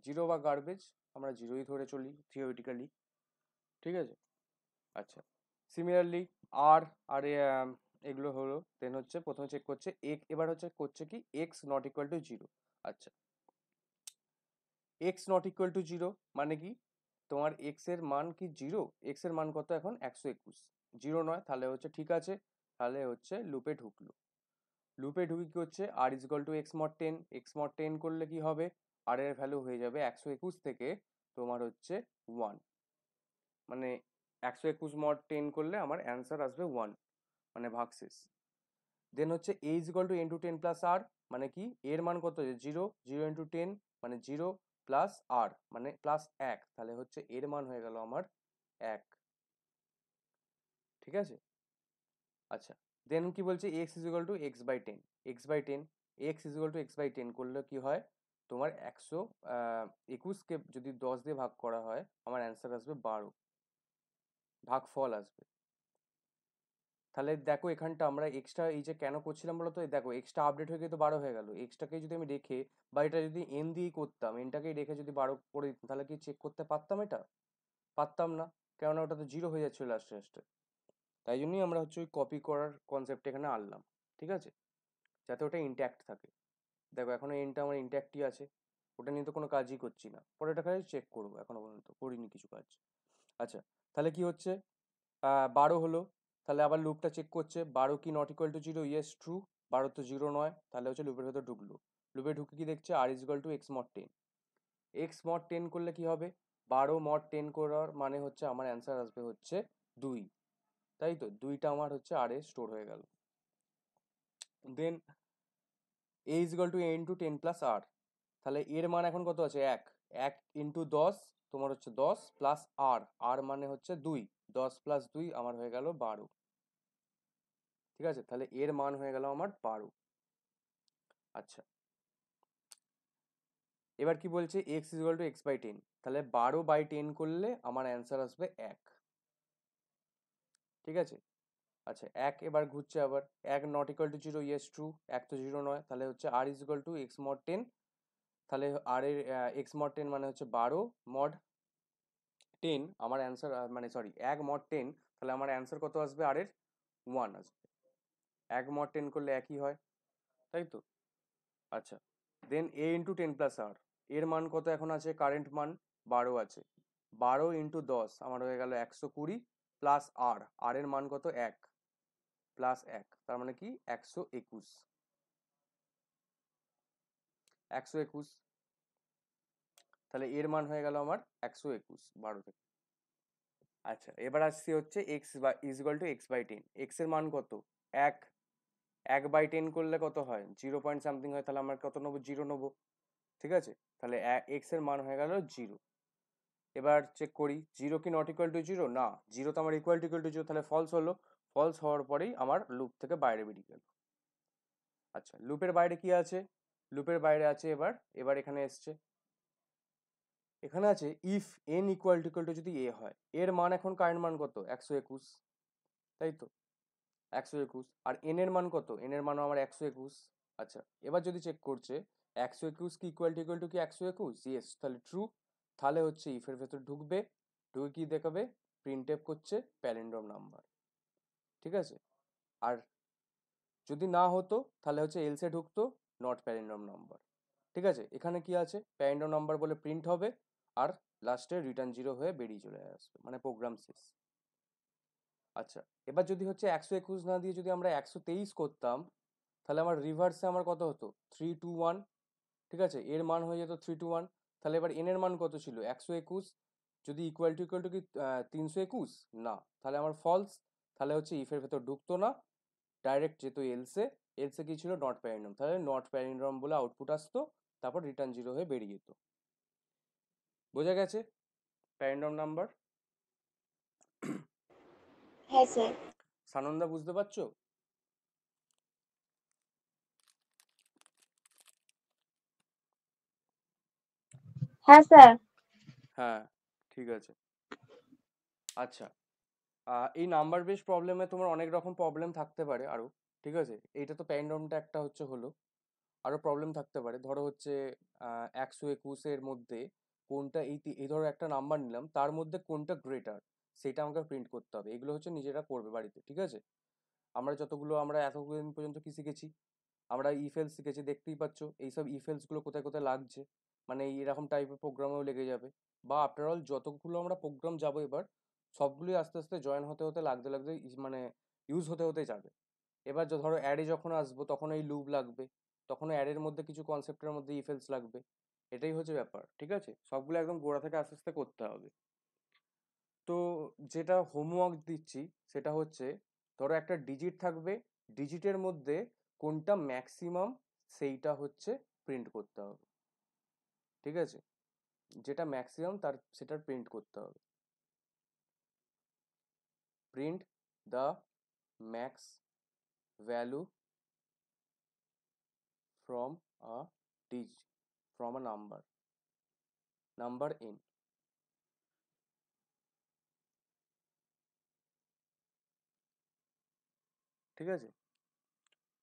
0 বা গার্বেজ, আমরা 0ই ধরে চলি থিওরিটিক্যালি। ঠিক আছে, আচ্ছা, সিমিলারলি আর আর এগুলো হলো, দেন হচ্ছে প্রথমে চেক করছে এবার হচ্ছে করছে কি এক্স নট ইকুয়াল টু 0। আচ্ছা, এক্স নট ইকুয়াল টু 0 মানে কি, তোমার এক্স এর মান কি 0, এক্স এর মান কত এখন 121, 0 নয়, তাহলে হচ্ছে ঠিক আছে, তাহলে হচ্ছে লুপে ঢুকলো। লুপে ঢুকে কি হচ্ছে, R is equal to X mod 10, X mod 10 করলে কি হবে, আর এর ভ্যালু হয়ে যাবে 121 থেকে তোমার হচ্ছে 1, মানে 121 মড 10 করলে আমার অ্যান্সার আসবে 1, মানে ভাগশেষ। দেন হচ্ছে A is equal to N to 10 plus R, মানে কি এর মান কত, 0, 0 ইন্টু 10 মানে 0 প্লাস আর মানে প্লাস 1, তাহলে হচ্ছে এর মান হয়ে গেল আমার 1। ঠিক আছে, আচ্ছা, দেন কি বলছে x is equal to x by 10, x by 10, x is equal to x by 10 করলে কি হয়, তোমার 121কে যদি 10 দিয়ে ভাগ করা হয় আমার অ্যান্সার আসবে 12, ভাগফল আসবে। তাহলে দেখো এখানটা আমরা এক্সট্রা এই যে কেন করছিলাম বলো তো, এই দেখো এক্সট্রা আপডেট হয়ে গিয়ে তো 12 হয়ে গেল, এক্সট্রাকে যদি আমি রেখে বা এটা যদি এন দিয়েই করতাম, এনটাকেই রেখে যদি 12 করে দিতাম, তাহলে কি চেক করতে পারতাম এটা? পারতাম না, কেননা ওটা তো 0 হয়ে যাচ্ছিল লাস্টে লাস্টে। তাই জন্যই আমরা হচ্ছে ওই কপি করার কনসেপ্ট এখানে আনলাম। ঠিক আছে, যাতে ওটা ইনট্যাক্ট থাকে। দেখো এখনো এনটা আমার ইনট্যাক্টই আছে, ওটা নিয়ে তো কোনো কাজই করছি না, পরে এটা খালি চেক করবো, এখনো পর্যন্ত করিনি কিছু কাজ। আচ্ছা, তাহলে কি হচ্ছে, 12 হলো, তাহলে আবার লুপটা চেক করছে 12 কি not equal to 0, yes true, 12 তো 0 নয়, তাহলে হচ্ছে লুপের ভেতর ঢুকলো। লুপে ঢুকে কি দেখছে, R is equal to X mod 10। X mod 10 করলে কি হবে, 12 মড 10 করার মানে হচ্ছে আমার অ্যান্সার আসবে হচ্ছে 2, তাই তো 2টা আমার হচ্ছে আর এ স্টোর হয়ে গেল। Then A is equal to A into 10 plus R, তাহলে এর মান এখন কত আছে, 1, 1 ইন্টু 10 তোমার হচ্ছে 10 প্লাস আর, আর মানে হচ্ছে 2, 10 প্লাস 2 আমার হয়ে গেল 12। ঠিক আছে, তাহলে এর মান হয়ে গেল আমার 12। আচ্ছা, এবার কি বলছে, x is equal to x by 10, তাহলে 12/10 করলে আমার অ্যান্সার আসবে 1। ঠিক আছে, আচ্ছা 1 এবার ঘুরছে আবার, 1 not equal to 0, yes true, 1 তো 0 নয়, তাহলে হচ্ছে R is equal to X mod 10, তাহলে আর এর এক্স মড 10 মানে হচ্ছে 12 মড 10, আমার অ্যান্সার মানে সরি 1 মড 10, তাহলে আমার অ্যান্সার কত আসবে, আর এর 1 আসবে। 1 মড 10 করলে একই হয়, তাই তো। আচ্ছা, দেন এ ইন্টু 10 প্লাস আর, এর মান কত এখন আছে, কারেন্ট মান 12 আছে, 12 ইন্টু 10 আমার হয়ে গেল 120 প্লাস আর, আর এর মান কত 1 প্লাস 1, তার মানে কি 121, 121, তাহলে এর মান হয়ে গেল আমার 121 12 থেকে। আচ্ছা, এবার আসছি হচ্ছে এক্স বা is equal to x by 10, x এর মান কত, 1, 1/10 করলে কত হয়, 0 পয়েন্ট সামথিং হয়, তাহলে আমরা কত নেবো, 0 নেবো। ঠিক আছে, তাহলে এক্স এর মান হয়ে গেল 0। এবার চেক করি 0 কি নট ইকুয়াল টু 0, না 0 তো আমার ইকুয়াল টু 0, তাহলে ফলস হলো, ফলস হওয়ার পরেই আমার লুপ থেকে বাইরে বেরিয়ে গেল। আচ্ছা, লুপের বাইরে কি আছে, লুপের বাইরে আছে এবার, এবার এখানে এসছে, এখানে আছে ইফ এন ইকুয়াল টু যদি এ হয়, এর মান এখন কারেন্ট মান কত, 121, তাই তো 121, আর এন এর মান কত, এন এর মানও আমার 121। আচ্ছা, এবার যদি চেক করছে 121 কি ইকুয়াল টু কি 121, ইয়েস, তাহলে ট্রু, তাহলে হচ্ছে ইফের ভেতর ঢুকবে, ঢুকে কি দেখাবে, প্রিন্টএফ করছে প্যালিন্ড্রোম নাম্বার। ঠিক আছে, আর যদি না হতো তাহলে হচ্ছে এলসে ঢুকতো নট প্যালিন্ড্রোম নাম্বার। ঠিক আছে, এখানে কি আছে, প্যালিন্ড্রোম নাম্বার বলে প্রিন্ট হবে, আর লাস্টে রিটার্ন 0 হয়ে বেরিয়ে চলে আসবে, মানে প্রোগ্রাম শেষ। আচ্ছা, এবার যদি হচ্ছে 121 না দিয়ে যদি আমরা 123 করতাম, তাহলে আমার রিভার্সে আমার কত হতো, 321। ঠিক আছে, এর মান হয়ে যেত 321, তাহলে এবার এন এর মান কত ছিল, 121, যদি ইকুয়াল টু কি 321, না, তাহলে আমার ফলস, তাহলে হচ্ছে ইফের ভেতর ঢুকতো না, ডাইরেক্ট যেত এলসে, এলসে কি ছিল, নট প্যালিন্ড্রোম, তাহলে নট প্যালিন্ড্রোম বলে আউটপুট আসতো, তারপর রিটার্ন 0 হয়ে বেরিয়ে যেত। বোঝা গেছে প্যালিন্ড্রোম নাম্বার? হ্যাঁ স্যার। সানন্দা বুঝতে পারছো? হ্যাঁ স্যার। হ্যাঁ, ঠিক আছে। আচ্ছা, এই নাম্বার বেস প্রবলেমে তোমার অনেক রকম প্রবলেম থাকতে পারে আরো। ঠিক আছে, এইটা তো প্যালিন্ড্রোমটা একটা হচ্ছে হলো, আরো প্রবলেম থাকতে পারে, ধরো হচ্ছে 121-এর মধ্যে কোনটা, এই ধরো একটা নাম্বার নিলাম, তার মধ্যে কোনটা গ্রেটার সেটা আমাকে প্রিন্ট করতে হবে, এগুলো হচ্ছে নিজেরা করবে বাড়িতে। ঠিক আছে, আমরা এতদিন পর্যন্ত কি শিখেছি, আমরা ইফেলস শিখেছি, দেখতেই পাচ্ছ এইসব ইফেলস গুলো কোথায় কোথায় লাগছে, মানে এরকম টাইপের প্রোগ্রামেও লেগে যাবে, বা আফটার অল যতগুলো আমরা প্রোগ্রাম যাবো এবার, সবগুলোই আস্তে আস্তে জয়েন হতে হতে লাগতে লাগতে মানে ইউজ হতে হতে যাবে। এবার ধরো অ্যাডে যখন আসবো তখন এই লুপ লাগবে, তখন অ্যাডের মধ্যে কিছু কনসেপ্টের মধ্যে ইফেলস লাগবে, এটাই হচ্ছে ব্যাপার। ঠিক আছে, সবগুলো একদম গোড়া থেকে আস্তে আস্তে করতে হবে। তো যেটা হোমওয়ার্ক দিচ্ছি সেটা হচ্ছে, ধরো একটা ডিজিট থাকবে, ডিজিটের মধ্যে কোনটা ম্যাক্সিমাম সেইটা হচ্ছে প্রিন্ট করতে হবে। ঠিক আছে, যেটা ম্যাক্সিমাম তার সেটা প্রিন্ট করতে হবে, print the max value from a digits from a number n। ঠিক আছে,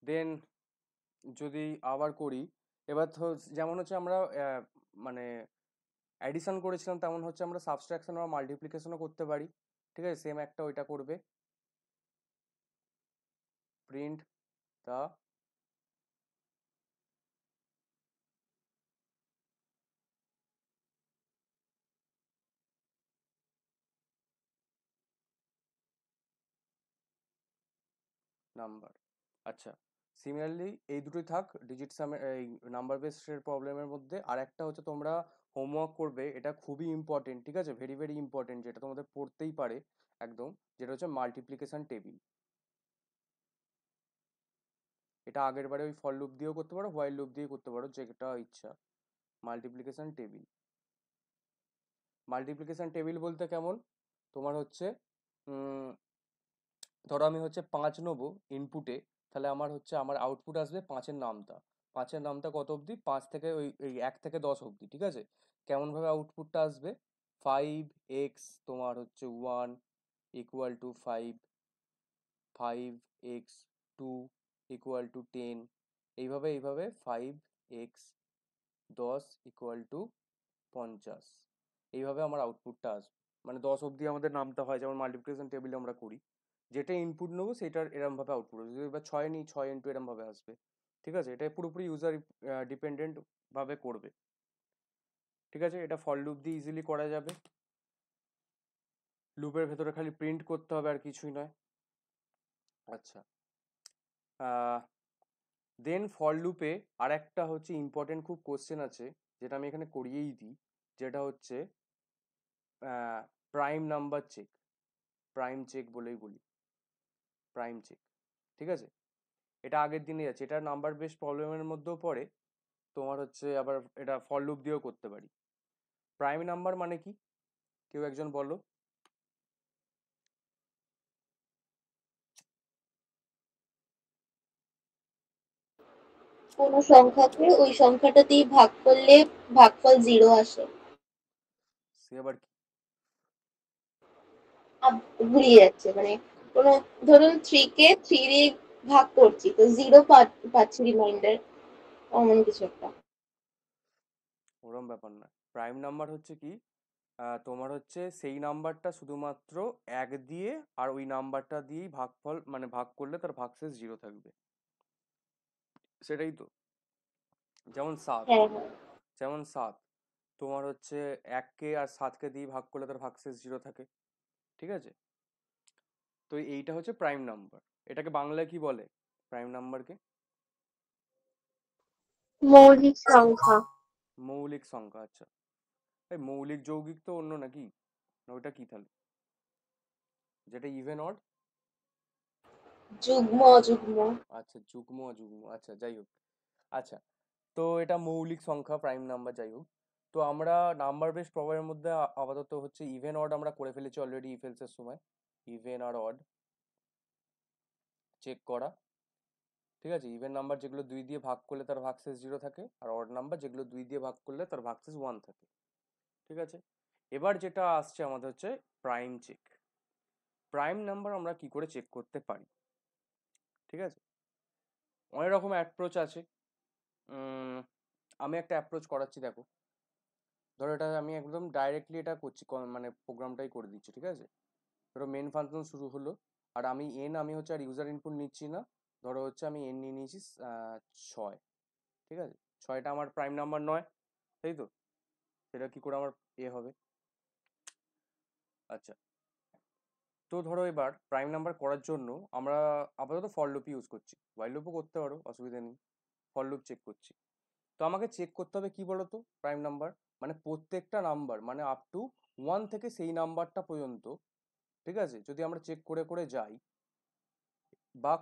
দেন যদি আবার করি, এবার যেমন হচ্ছে আমরা মানে অ্যাডিশন করেছিলাম, তেমন হচ্ছে আমরা সাবট্রাকশন বা মাল্টিপ্লিকেশনও করতে পারি। ঠিক আছে, সেম একটা ওইটা করবে, প্রিন্ট দ্য নাম্বার। আচ্ছা, সিমিলারলি এই দুটোই থাক ডিজিট সামের এই নাম্বার বেসের প্রবলেমের মধ্যে। আর একটা হচ্ছে তোমরা হোমওয়ার্ক করবে, এটা খুবই ইম্পর্টেন্ট, ঠিক আছে, ভেরি ভেরি ইম্পর্টেন্ট, যেটা তোমাদের পড়তেই পারে একদম, যেটা হচ্ছে মাল্টিপ্লিকেশন টেবিল। এটা আগের বারে ওই ফর লুপ দিয়েও করতে পারো, হোয়াইল লুপ দিয়ে করতে পারো, যেটা ইচ্ছা। মাল্টিপ্লিকেশন টেবিল, মাল্টিপ্লিকেশন টেবিল বলতে কেমন, তোমার হচ্ছে ধরো আমি হচ্ছে 5 নেবো ইনপুটে, তাহলে আমার হচ্ছে আমার আউটপুট আসবে 5-এর নামতা। 5-এর নামতা কত অবধি, 5 থেকে ওই 1 থেকে 10 অবধি, ঠিক আছে। কেমন ভাবে আউটপুটটা আসবে, 5x তোমার হচ্ছে 1 equal to 5, 5x 2 equal to 10, এইভাবে এইভাবে 5x 10 ইকুয়াল টু 50, এইভাবে আমার আউটপুটটা আসবে। মানে 10 অবধি আমাদের নামতে হয়, যেমন মাল্টিপ্লিকেশন টেবিলে আমরা করি, যেটা ইনপুট নেবো সেটার এরম ভাবে আউটপুট আসবে। যদি এবার 6 নিই, 6 ইন্টু এরম ভাবে আসবে, ঠিক আছে। এটা পুরোপুরি ইউজার ডিপেন্ডেন্ট ভাবে করবে, ঠিক আছে। এটা ফর লুপ দিয়ে ইজিলি করা যাবে, লুপের ভেতরে খালি প্রিন্ট করতে হবে, আর কিছুই নয়। আচ্ছা, দেন ফর লুপে আর একটা হচ্ছে ইম্পর্টেন্ট খুব কোশ্চেন আছে, যেটা আমি এখানে করিয়েই দিই, যেটা হচ্ছে prime number check, prime check বলেই বলি, প্রাইম চেক, ঠিক আছে। এটা আগের দিনে যাচ্ছে, এটা নাম্বার বেস প্রবলেমের মধ্যেও পড়ে, তোমার হচ্ছে আবার এটা ফর লুপ দিয়েও করতে পারি। প্রাইম নাম্বার মানে কি, কেউ একজন বলো। কোনো সংখ্যাকে ওই সংখ্যাটা দিয়ে ভাগ করলে ভাগফল 0 আসে। সে আবার কি? ভুলিয়ে যাচ্ছে মানে কোনো, ধরুন 3 কে 3 দিয়ে ভাগ করছি তো 0 পাচ্ছি রিমাইন্ডার, এমন কিছু একটা। ওরম ব্যাপার না, প্রাইম নাম্বার হচ্ছে কি, তোমার হচ্ছে সেই নাম্বারটা শুধুমাত্র 1 দিয়ে আর ওই নাম্বারটা দিয়েই ভাগফল, মানে ভাগ করলে তার ভাগশেষ 0 থাকবে, সেটাই তো। যেমন 7, হ্যাঁ হ্যাঁ। যেমন 7 তোমার হচ্ছে 1কে আর 7কে দিয়ে ভাগ করলে তার ভাগশেষ 0 থাকে, ঠিক আছে। তো এইটা হচ্ছে প্রাইম নাম্বার। এটাকে বাংলায় কি বলে প্রাইম নাম্বারকে? মৌলিক সংখ্যা। মৌলিক সংখ্যা। আচ্ছা, এই মৌলিক যৌগিক তো অন্য নাকি, না ওটা কি তাহলে, যেটা ইভেন অড? যুগ্ম অযুগ্ম। আচ্ছা, যুগ্ম অযুগ্ম, আচ্ছা যাই হোক। আচ্ছা, তো এটা মৌলিক সংখ্যা, প্রাইম নাম্বার, যাই হোক। তো আমরা নাম্বার বেস প্রবলেমের মধ্যে আপাতত হচ্ছে ইভেন অড আমরা করে ফেলেছি অলরেডি ইফ এলস এর সময়। ইভেন আর অড চেক করা, ঠিক আছে। ইভেন নাম্বার যেগুলো 2 দিয়ে ভাগ করলে তার ভাগশেষ 0 থাকে, আর অড নাম্বার যেগুলো 2 দিয়ে ভাগ করলে তার ভাগশেষ 1 থাকে, ঠিক আছে। এবার যেটা আসছে আমাদের হচ্ছে প্রাইম চেক। প্রাইম নাম্বার আমরা কি করে চেক করতে পারি, ঠিক আছে। অনেক রকম অ্যাপ্রোচ আছে। আমি একটা অ্যাপ্রোচ করাচ্ছি, দেখো। ধরো এটা আমি একদম ডাইরেক্টলি এটা করছি, মানে প্রোগ্রামটাই করে দিচ্ছি, ঠিক আছে। ধরো মেন ফাংশন শুরু হলো, আর আমি হচ্ছে আর ইউজার ইনপুট নিচ্ছি না। ধরো হচ্ছে আমি এন নিয়ে নিয়েছি 6, ঠিক আছে। 6টা আমার প্রাইম নাম্বার নয়, তাই তো। সেটা কি করে আমার হবে। আচ্ছা, তো ধরো এবার প্রাইম নাম্বার করার জন্য আমরা আপাতত ফর লুপ ইউজ করছি, হোয়াইল লুপও করতে পারো, অসুবিধা নেই। ফর লুপ চেক করছি। তো আমাকে চেক করতে হবে কি বলতো, প্রাইম নাম্বার মানে প্রত্যেকটা নাম্বার, মানে আপ টু 1 থেকে সেই নাম্বারটা পর্যন্ত, ঠিক আছে। যদি আমরা চেক করে করে যাই, বা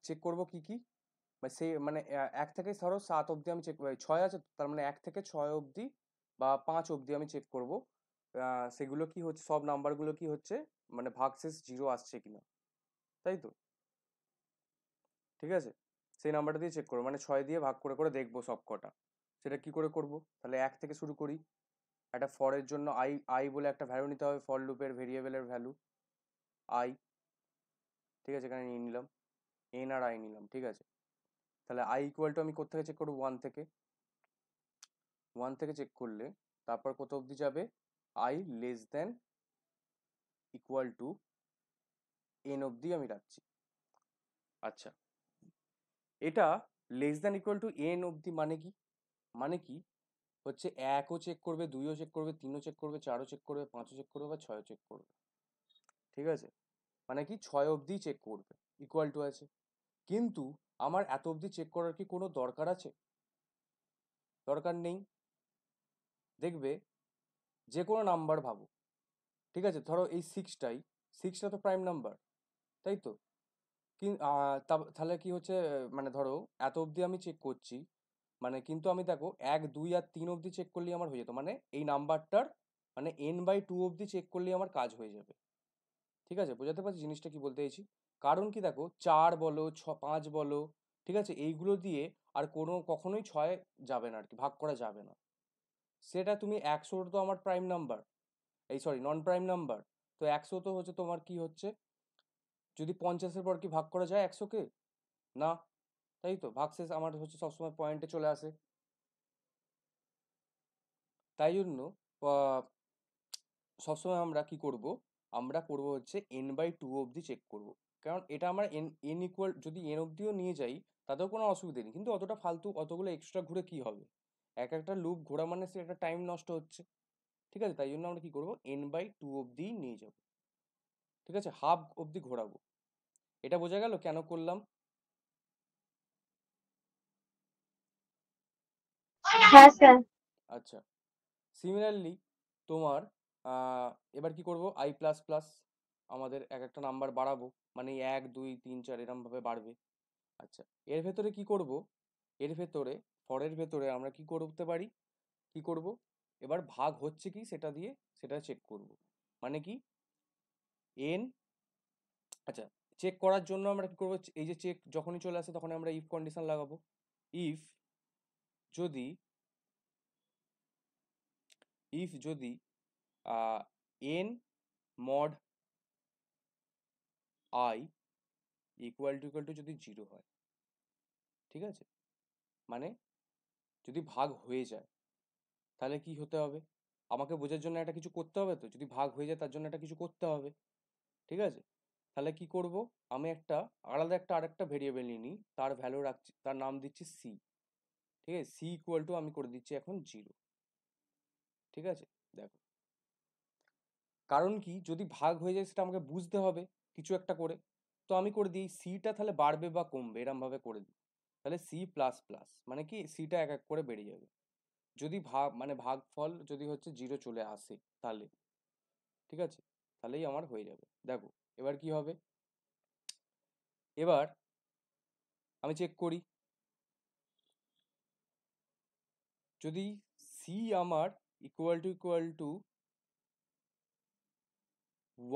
চেক করব কি কি, সে মানে 1 থেকে ধরো 7 অবধি আমি চেক, 6 আছে তার মানে 1 থেকে 6 অবধি বা 5 অবধি আমি চেক করব, সেগুলো কি হচ্ছে, সব নাম্বারগুলো কি হচ্ছে, মানে ভাগশেষ 0 আসছে কিনা, তাই তো, ঠিক আছে। সেই নাম্বারটা দিয়ে চেক করবো, মানে 6 দিয়ে ভাগ করে করে দেখবো সব কটা। সেটা কি করে করব, তাহলে 1 থেকে শুরু করি। একটা ফরের জন্য আই আই বলে একটা ভ্যালু নিতে হবে, ফর লুপের ভেরিয়েবলের ভ্যালু আই, ঠিক আছে। এখানে নিয়ে নিলাম এন আর আই নিলাম, ঠিক আছে। তাহলে আই ইকুয়াল টু আমি কোথা থেকে চেক করবো, 1 থেকে। 1 থেকে চেক করলে তারপর কত অবধি যাবে, I less than equal to N অবধি আমি রাখছি। আচ্ছা, এটা less than equal to N অবধি মানে কি, মানে কি হচ্ছে 1ও চেক করবে, 2ও চেক করবে, 3ও চেক করবে, 4ও চেক করবে, 5ও চেক করবে, বা 6ও চেক করবে, ঠিক আছে। মানে কি 6 অবধি চেক করবে, ইকুয়াল টু আছে। কিন্তু আমার এত অবধি চেক করার কি কোনো দরকার আছে? দরকার নেই। দেখবে যে কোনো নাম্বার ভাবো, ঠিক আছে, ধরো এই সিক্সটা তো প্রাইম নাম্বার, তাই তো? তাহলে কি হচ্ছে, মানে ধরো এত অবধি আমি চেক করছি, মানে কিন্তু আমি দেখো 1, 2 আর 3 অবধি চেক করলেই আমার হয়ে যেত, মানে এই নাম্বারটার মানে n/2 অবধি চেক করলেই আমার কাজ হয়ে যাবে। ঠিক আছে, বোঝাতে পারছি জিনিসটা কি বলতে চাইছি? কারণ কি দেখো 4 বলো 5 বলো, ঠিক আছে, এইগুলো দিয়ে আর কখনোই 6 যাবে না আর কি, ভাগ করা যাবে না। সেটা তুমি 100 তো আমার প্রাইম নাম্বার, এই সরি নন প্রাইম নাম্বার, তো 100 তো হচ্ছে তোমার কি হচ্ছে, যদি 50-এর পর কি ভাগ করা যায় 100-কে? না, তাই তো, ভাগশেষ আমার হচ্ছে সবসময় পয়েন্টে চলে আসে। তাই জন্য আহ, সবসময় আমরা কি করব, আমরা করব হচ্ছে n/2 অবধি চেক করব। কারণ এটা আমার n ইকুয়াল, যদি n অবধিও নিয়ে যাই তাতেও কোনো অসুবিধা নেই, কিন্তু অতটা ফালতু অতগুলো এক্সট্রা ঘুরে কি হবে? একটা লুপ ঘোরা মানে সে একটা টাইম নষ্ট হচ্ছে। ঠিক আছে, তাই জন্য আমরা কি করব, n/2 অবধি নিয়ে যাব। ঠিক আছে, হাফ অবধি ঘোরাবো। এটা বোঝা গেল কেন করলাম? হ্যাঁ স্যার। আচ্ছা, সিমিলারলি তোমার এবার কি করব, i++, আমাদের এক একটা নাম্বার বাড়াবো, মানে 1, 2, 3, 4 এরম ভাবে বাড়বে। আচ্ছা, এর ভেতরে কি করব, এর ভেতরে ফরের ভেতরে আমরা কি করতে পারি, কি করব, এবার ভাগ হচ্ছে কি সেটা দিয়ে সেটা চেক করব। মানে কি n, আচ্ছা, চেক করার জন্য আমরা কি করব, এই যে চেক যখনই চলে আসে তখন আমরা ইফ কন্ডিশন লাগাবো। ইফ যদি যদি n mod i equal to যদি 0 হয়, ঠিক আছে, মানে যদি ভাগ হয়ে যায় তাহলে কি হতে হবে, আমাকে বোঝার জন্য একটা কিছু করতে হবে, তো যদি ভাগ হয়ে যায় তার জন্য একটা কিছু করতে হবে। ঠিক আছে, তাহলে কি করব, আমি আলাদা আরেকটা ভেরিয়েবল নিয়ে নিই, তার ভ্যালু রাখছি, তার নাম দিচ্ছি সি। ঠিক আছে, সি ইকুয়াল টু আমি করে দিচ্ছি এখন 0। ঠিক আছে, দেখো, কারণ কি যদি ভাগ হয়ে যায় সেটা আমাকে বুঝতে হবে কিছু একটা করে, তো আমি করে দিই সিটা তাহলে বাড়বে বা কমবে এরম ভাবে করে দিই, তাহলে C++, মানে কি সিটা এক এক করে বেড়ে যাবে। যদি ভাগফল যদি হচ্ছে 0 চলে আসে তাহলে, ঠিক আছে, তাহলেই আমার হয়ে যাবে। দেখো এবার কি হবে, এবার আমি চেক করি, যদি সি আমার ইকুয়াল টু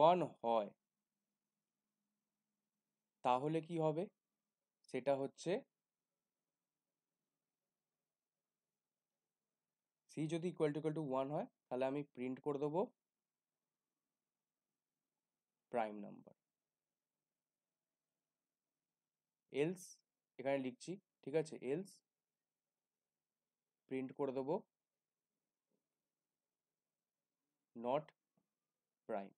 1 হয় তাহলে কি হবে, সেটা হচ্ছে সি যদি ইকুয়াল টু 1 হয় তাহলে আমি প্রিন্ট করে দেবো প্রাইম নাম্বার। এলস এখানে লিখছি, ঠিক আছে, এলস প্রিন্ট করে দেবো নট প্রাইম।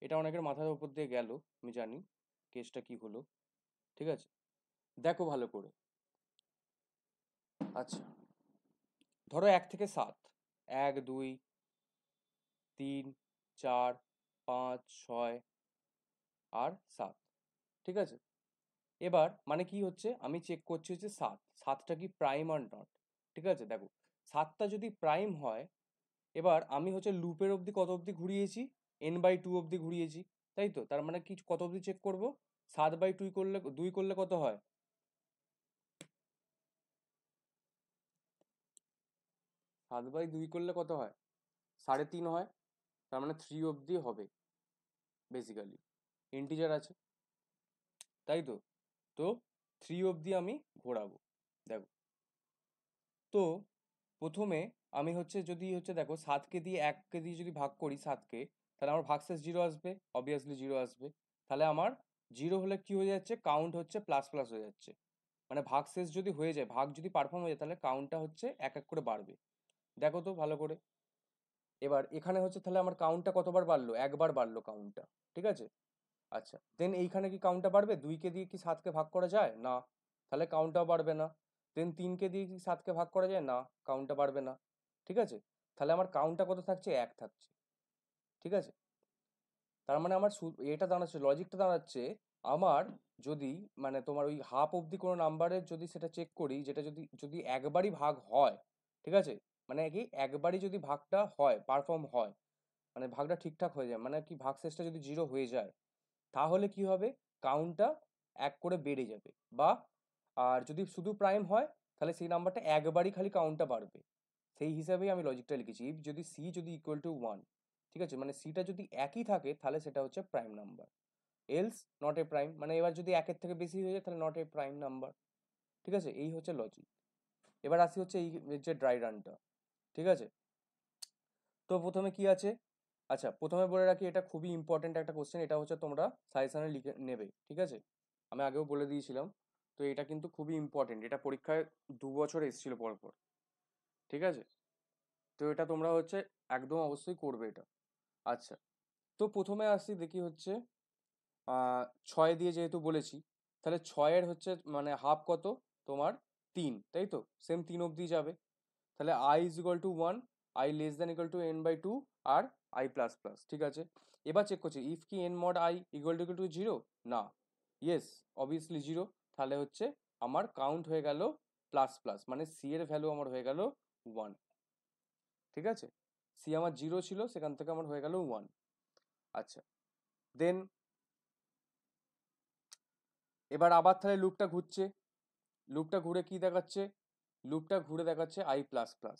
এটা অনেকের মাথার উপর দিয়ে গেল, আমি জানি কেসটা কি হলো। ঠিক আছে, দেখো ভালো করে। আচ্ছা, ধরো 1 থেকে 7, 1, 2, 3, 4, 5, 6 আর 7, ঠিক আছে। এবার মানে কি হচ্ছে, আমি চেক করছি হচ্ছে সাতটা কি প্রাইম আর নট। ঠিক আছে, দেখো 7টা যদি প্রাইম হয়, এবার আমি হচ্ছে লুপের অবধি কত অবধি ঘুরিয়েছি, n/2 অবধি ঘুরিয়েছি, তাই তো, তার মানে কি কত অবধি চেক করব, 7/2 করলে 2 করলে কত হয়, 7/2 করলে কত হয়, 3.5 হয়, তার মানে 3 অবধি হবে, বেসিক্যালি ইন্টিজার আছে, তাই তো। তো 3 অবধি আমি ঘোরাবো। দেখো, তো প্রথমে আমি হচ্ছে যদি হচ্ছে দেখো 7কে দিয়ে 1কে দিয়ে যদি ভাগ করি 7কে, তাহলে আমার ভাগশেষ 0 আসবে, অবভিয়াসলি 0 আসবে। তাহলে আমার 0 হলে কি হয়ে যাচ্ছে, কাউন্ট হচ্ছে প্লাস প্লাস হয়ে যাচ্ছে, মানে ভাগশেষ যদি হয়ে যায়, ভাগ যদি পারফর্ম হয়ে যায় তাহলে কাউন্টটা হচ্ছে এক এক করে বাড়বে। দেখো তো ভালো করে, এবার এখানে হচ্ছে তাহলে আমার কাউন্টটা কতবার বাড়লো, একবার বাড়লো কাউন্টটা, ঠিক আছে। আচ্ছা, দেন এইখানে কি কাউন্টটা বাড়বে, 2কে দিয়ে কি 7কে ভাগ করা যায় না, তাহলে কাউন্টটাও বাড়বে না। দেন 3কে দিয়ে কি 7কে ভাগ করা যায় না, কাউন্টটা বাড়বে না। ঠিক আছে, তাহলে আমার কাউন্টটা কত থাকছে, 1 থাকছে। ঠিক আছে, তার মানে আমার এটা দাঁড়াচ্ছে, লজিকটা দাঁড়াচ্ছে আমার যদি মানে তোমার ওই হাফ অবধি কোনো নাম্বারের যদি সেটা চেক করি, যেটা যদি যদি একবারই ভাগ হয়, ঠিক আছে, মানে কি একবারই যদি ভাগটা হয়, পারফর্ম হয়, মানে ভাগটা ঠিকঠাক হয়ে যায়, মানে কি ভাগশেষটা যদি জিরো হয়ে যায়, তাহলে কি হবে, কাউন্টটা এক করে বেড়ে যাবে। বা আর যদি শুধু প্রাইম হয়, তাহলে সেই নাম্বারটা একবারই খালি কাউন্টটা বাড়বে। সেই হিসাবেই আমি লজিকটা লিখেছি, ইফ যদি সি যদি ইকুয়াল টু ওয়ান, ঠিক আছে, মানে সিটা যদি একই থাকে তাহলে সেটা হচ্ছে prime number, else not a prime, মানে এবার যদি একের থেকে বেশি হয়ে যায় তাহলে নট এ প্রাইম নাম্বার। ঠিক আছে, এই হচ্ছে লজিক। এবার আসি হচ্ছে এই যে ড্রাই রানটা, ঠিক আছে। তো প্রথমে কি আছে, আচ্ছা প্রথমে বলে রাখি এটা খুবই ইম্পর্টেন্ট একটা কোশ্চেন, এটা হচ্ছে তোমরা সাজেশনে লিখে নেবে, ঠিক আছে, আমি আগেও বলে দিয়েছিলাম। তো এটা কিন্তু খুবই ইম্পর্টেন্ট, এটা পরীক্ষায় 2 বছর এসেছিল পরপর, ঠিক আছে। তো এটা তোমরা হচ্ছে একদম অবশ্যই করবে এটা। আচ্ছা, তো প্রথমে আসি দেখি হচ্ছে 6 দিয়ে যেহেতু বলেছি, তাহলে 6-এর হচ্ছে মানে হাফ কত, তোমার 3, তাই তো, সেম 3 অবধি যাবে। তাহলে i is equal to 1, i less than equal to n/2, আর আই প্লাস প্লাস, ঠিক আছে। এবার চেক করছি ইফ কি n mod i equal to 0, না, ইয়েস, অবভিয়াসলি 0, তাহলে হচ্ছে আমার কাউন্ট হয়ে গেল প্লাস প্লাস, মানে সি এর ভ্যালু আমার হয়ে গেল 1, ঠিক আছে। সি আমার 0 ছিল, সেখান থেকে আমার হয়ে গেল 1। আচ্ছা, দেন এবার আবার তাহলে লুপটা ঘুরছে, লুপটা ঘুরে কি দেখাচ্ছে, লুপটা ঘুরে দেখাচ্ছে আই প্লাস প্লাস,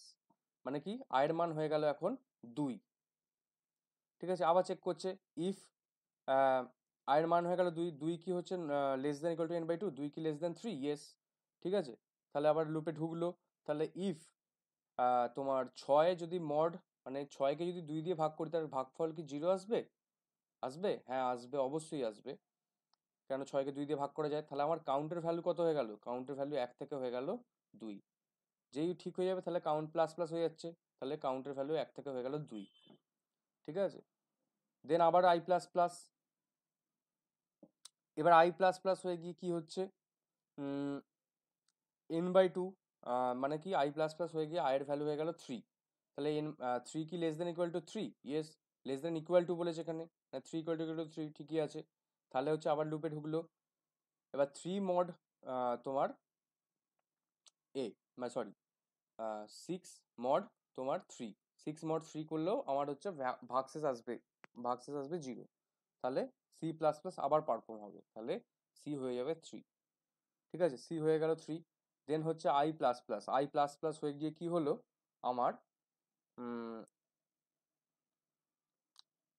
মানে কি আয়ের মান হয়ে গেল এখন 2, ঠিক আছে। আবার চেক করছে ইফ আয়ের মান হয়ে গেল 2, 2 কি হচ্ছে less than equal to n/2, 2 কি লেস দেন 3, ইয়েস, ঠিক আছে। তাহলে আবার লুপে ঢুকলো, তাহলে ইফ তোমার 6 যদি মড, মানে 6কে যদি 2 দিয়ে ভাগ করি তার ভাগফল কি 0 আসবে, আসবে, হ্যাঁ আসবে, অবশ্যই আসবে, কেন 6কে 2 দিয়ে ভাগ করা যায়। তাহলে আমার কাউন্টের ভ্যালু কত হয়ে গেল, কাউন্টের ভ্যালু 1 থেকে হয়ে গেল 2, যেই ঠিক হয়ে যাবে তাহলে কাউন্ট প্লাস প্লাস হয়ে যাচ্ছে, তাহলে কাউন্টের ভ্যালু 1 থেকে হয়ে গেল 2, ঠিক আছে। দেন আবার আই প্লাস প্লাস, এবার আই প্লাস প্লাস হয়ে গিয়ে কি হচ্ছে n/2, মানে কি আই প্লাস প্লাস হয়ে গিয়ে আয়ের ভ্যালু হয়ে গেল 3, তাহলে এন 3 কি less than equal two 3, yes, less than equal two বলেছে এখানে, 3 ইকুয়াল টু 3, ঠিকই আছে। তাহলে হচ্ছে আবার লুপে ঢুকলো, এবার 3 মড তোমার এ, মানে সরি 6 মড তোমার 3, 6 মড 3 করলেও আমার হচ্ছে ভাগশেষ আসবে, ভাগশেষ আসবে 0, তাহলে সি প্লাস প্লাস আবার পারফর্ম হবে, তাহলে সি হয়ে যাবে 3, ঠিক আছে, সি হয়ে গেল 3। দেন হচ্ছে I plus plus, I plus plus হয়ে গিয়ে কি হলো, আমার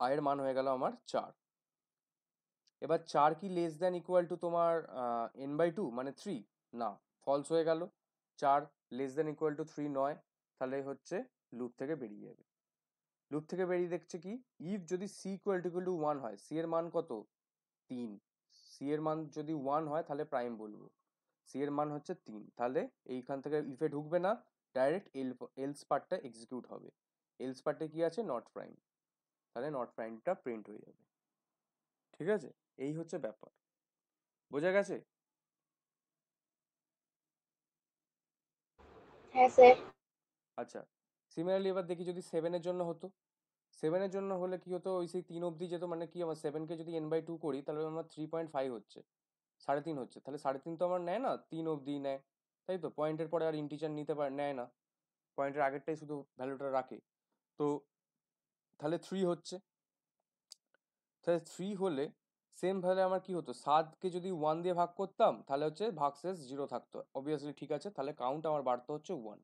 আয়ের মান হয়ে গেল আমার 4। এবার 4 কি লেস দেন ইকুয়াল টু তোমার n/2 মানে 3, না, ফলস হয়ে গেল, 4 লেস দেন ইকুয়াল টু 3 নয়, তাহলে হচ্ছে লুপ থেকে বেরিয়ে যাবে। লুপ থেকে বেরিয়ে দেখছে কি, ইফ যদি সি ইকুয়াল টু 1 হয়, সি এর মান কত, 3, সি এর মান যদি 1 হয় তাহলে প্রাইম বলবো, সি এর মান হচ্ছে 3, তাহলে এইখান থেকে ইফে ঢুকবে না, ডাইরেক্ট এলস পার্টটা এক্সিকিউট হবে, এলস পার্টে কি আছে, নট প্রাইম, তাহলে নট প্রাইমটা প্রিন্ট হয়ে যাবে, ঠিক আছে। এই হচ্ছে ব্যাপার, বোঝা গেছে। হ্যাঁ স্যার। আচ্ছা, সিমিলারলি এবার দেখি যদি 7-এর জন্য হতো, 7-এর জন্য হলে কি হতো, ওই সেই 3 অবধি যেত, মানে কি আমার 7কে যদি n/2 করি তাহলে আমার 3.5 হচ্ছে, 3.5 হচ্ছে, তাহলে 3.5 তো আমার নেয় না, 3 অবধি নেয়, তাই তো, পয়েন্টের পরে আর ইন্টিজার নিতে পারে, নেয় না, পয়েন্টের আগেরটাই শুধু ভ্যালুটা রাখে। তো তাহলে 3 হচ্ছে, তাহলে 3 হলে সেম ভ্যালু আমার কি হতো, 7কে যদি 1 দিয়ে ভাগ করতাম তাহলে হচ্ছে ভাগশেষ 0 থাকতো, অবভিয়াসলি, ঠিক আছে, তাহলে কাউন্ট আমার বাড়তো হচ্ছে 1,